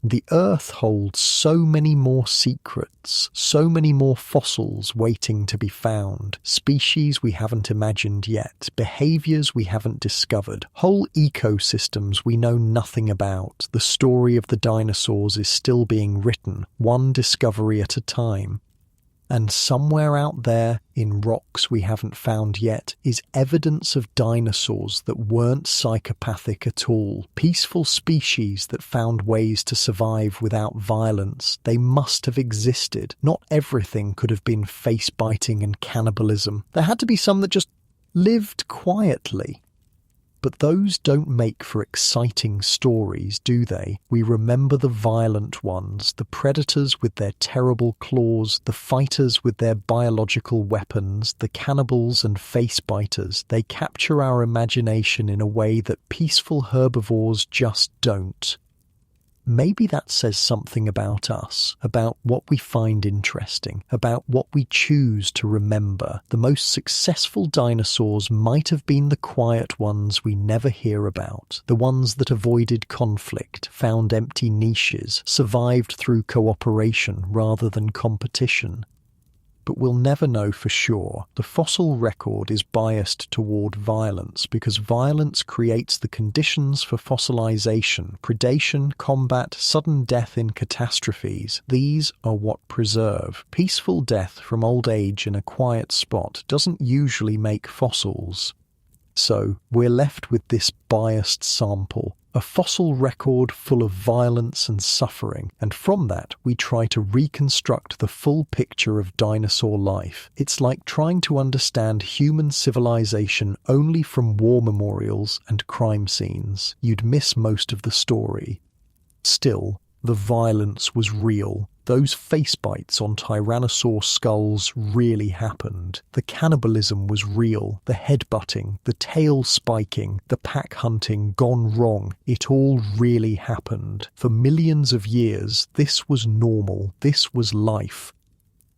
The Earth holds so many more secrets, so many more fossils waiting to be found, species we haven't imagined yet, behaviors we haven't discovered, whole ecosystems we know nothing about. The story of the dinosaurs is still being written, one discovery at a time. And somewhere out there, in rocks we haven't found yet, is evidence of dinosaurs that weren't psychopathic at all. Peaceful species that found ways to survive without violence. They must have existed. Not everything could have been face-biting and cannibalism. There had to be some that just lived quietly. But those don't make for exciting stories, do they? We remember the violent ones, the predators with their terrible claws, the fighters with their biological weapons, the cannibals and face-biters. They capture our imagination in a way that peaceful herbivores just don't. Maybe that says something about us, about what we find interesting, about what we choose to remember. The most successful dinosaurs might have been the quiet ones we never hear about, the ones that avoided conflict, found empty niches, survived through cooperation rather than competition. But we'll never know for sure. The fossil record is biased toward violence because violence creates the conditions for fossilization, predation, combat, sudden death in catastrophes. These are what preserve. Peaceful death from old age in a quiet spot doesn't usually make fossils. So we're left with this biased sample. A fossil record full of violence and suffering, and from that we try to reconstruct the full picture of dinosaur life. It's like trying to understand human civilization only from war memorials and crime scenes. You'd miss most of the story. Still, the violence was real. Those face bites on Tyrannosaur skulls really happened. The cannibalism was real. The headbutting, the tail spiking, the pack hunting gone wrong. It all really happened. For millions of years, this was normal. This was life.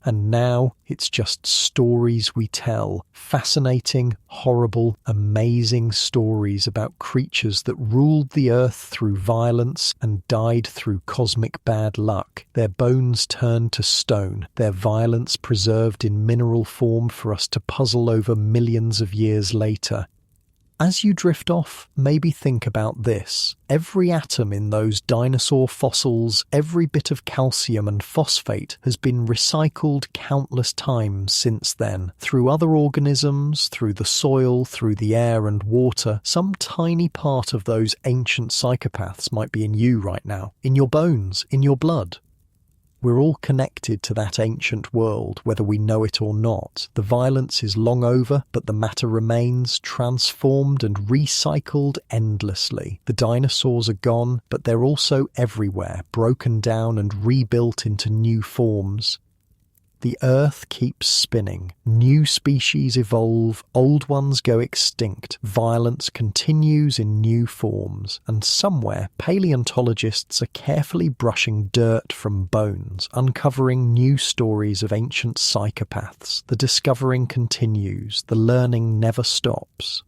And now it's just stories we tell. Fascinating, horrible, amazing stories about creatures that ruled the earth through violence and died through cosmic bad luck. Their bones turned to stone, their violence preserved in mineral form for us to puzzle over millions of years later. As you drift off, maybe think about this. Every atom in those dinosaur fossils, every bit of calcium and phosphate has been recycled countless times since then. Through other organisms, through the soil, through the air and water, some tiny part of those ancient psychopaths might be in you right now, in your bones, in your blood. We're all connected to that ancient world, whether we know it or not. The violence is long over, but the matter remains, transformed and recycled endlessly. The dinosaurs are gone, but they're also everywhere, broken down and rebuilt into new forms. The earth keeps spinning. New species evolve, old ones go extinct. Violence continues in new forms. And somewhere, paleontologists are carefully brushing dirt from bones, uncovering new stories of ancient psychopaths. The discovering continues. The learning never stops.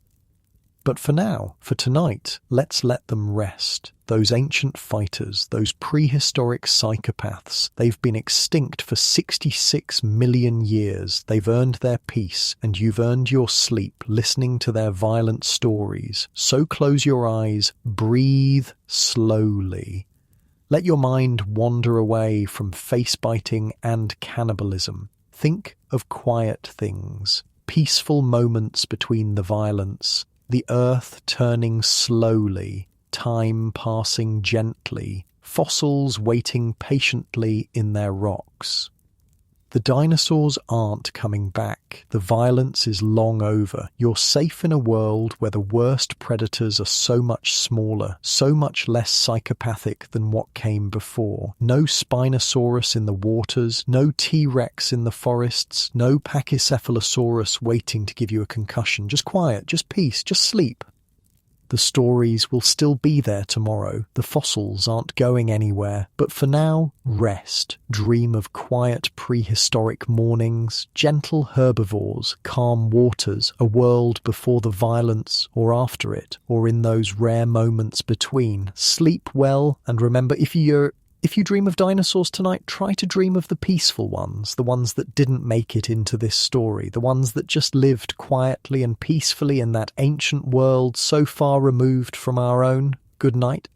But for now, for tonight, let's let them rest. Those ancient fighters, those prehistoric psychopaths, they've been extinct for 66 million years. They've earned their peace, and you've earned your sleep listening to their violent stories. So close your eyes, breathe slowly. Let your mind wander away from face-biting and cannibalism. Think of quiet things, peaceful moments between the violence, the earth turning slowly, time passing gently, fossils waiting patiently in their rocks. The dinosaurs aren't coming back. The violence is long over. You're safe in a world where the worst predators are so much smaller, so much less psychopathic than what came before. No Spinosaurus in the waters, no T-Rex in the forests, no Pachycephalosaurus waiting to give you a concussion. Just quiet, just peace, just sleep. The stories will still be there tomorrow. The fossils aren't going anywhere. But for now, rest. Dream of quiet prehistoric mornings, gentle herbivores, calm waters, a world before the violence or after it, or in those rare moments between. Sleep well, and remember, if you dream of dinosaurs tonight, try to dream of the peaceful ones, the ones that didn't make it into this story, the ones that just lived quietly and peacefully in that ancient world so far removed from our own. Good night.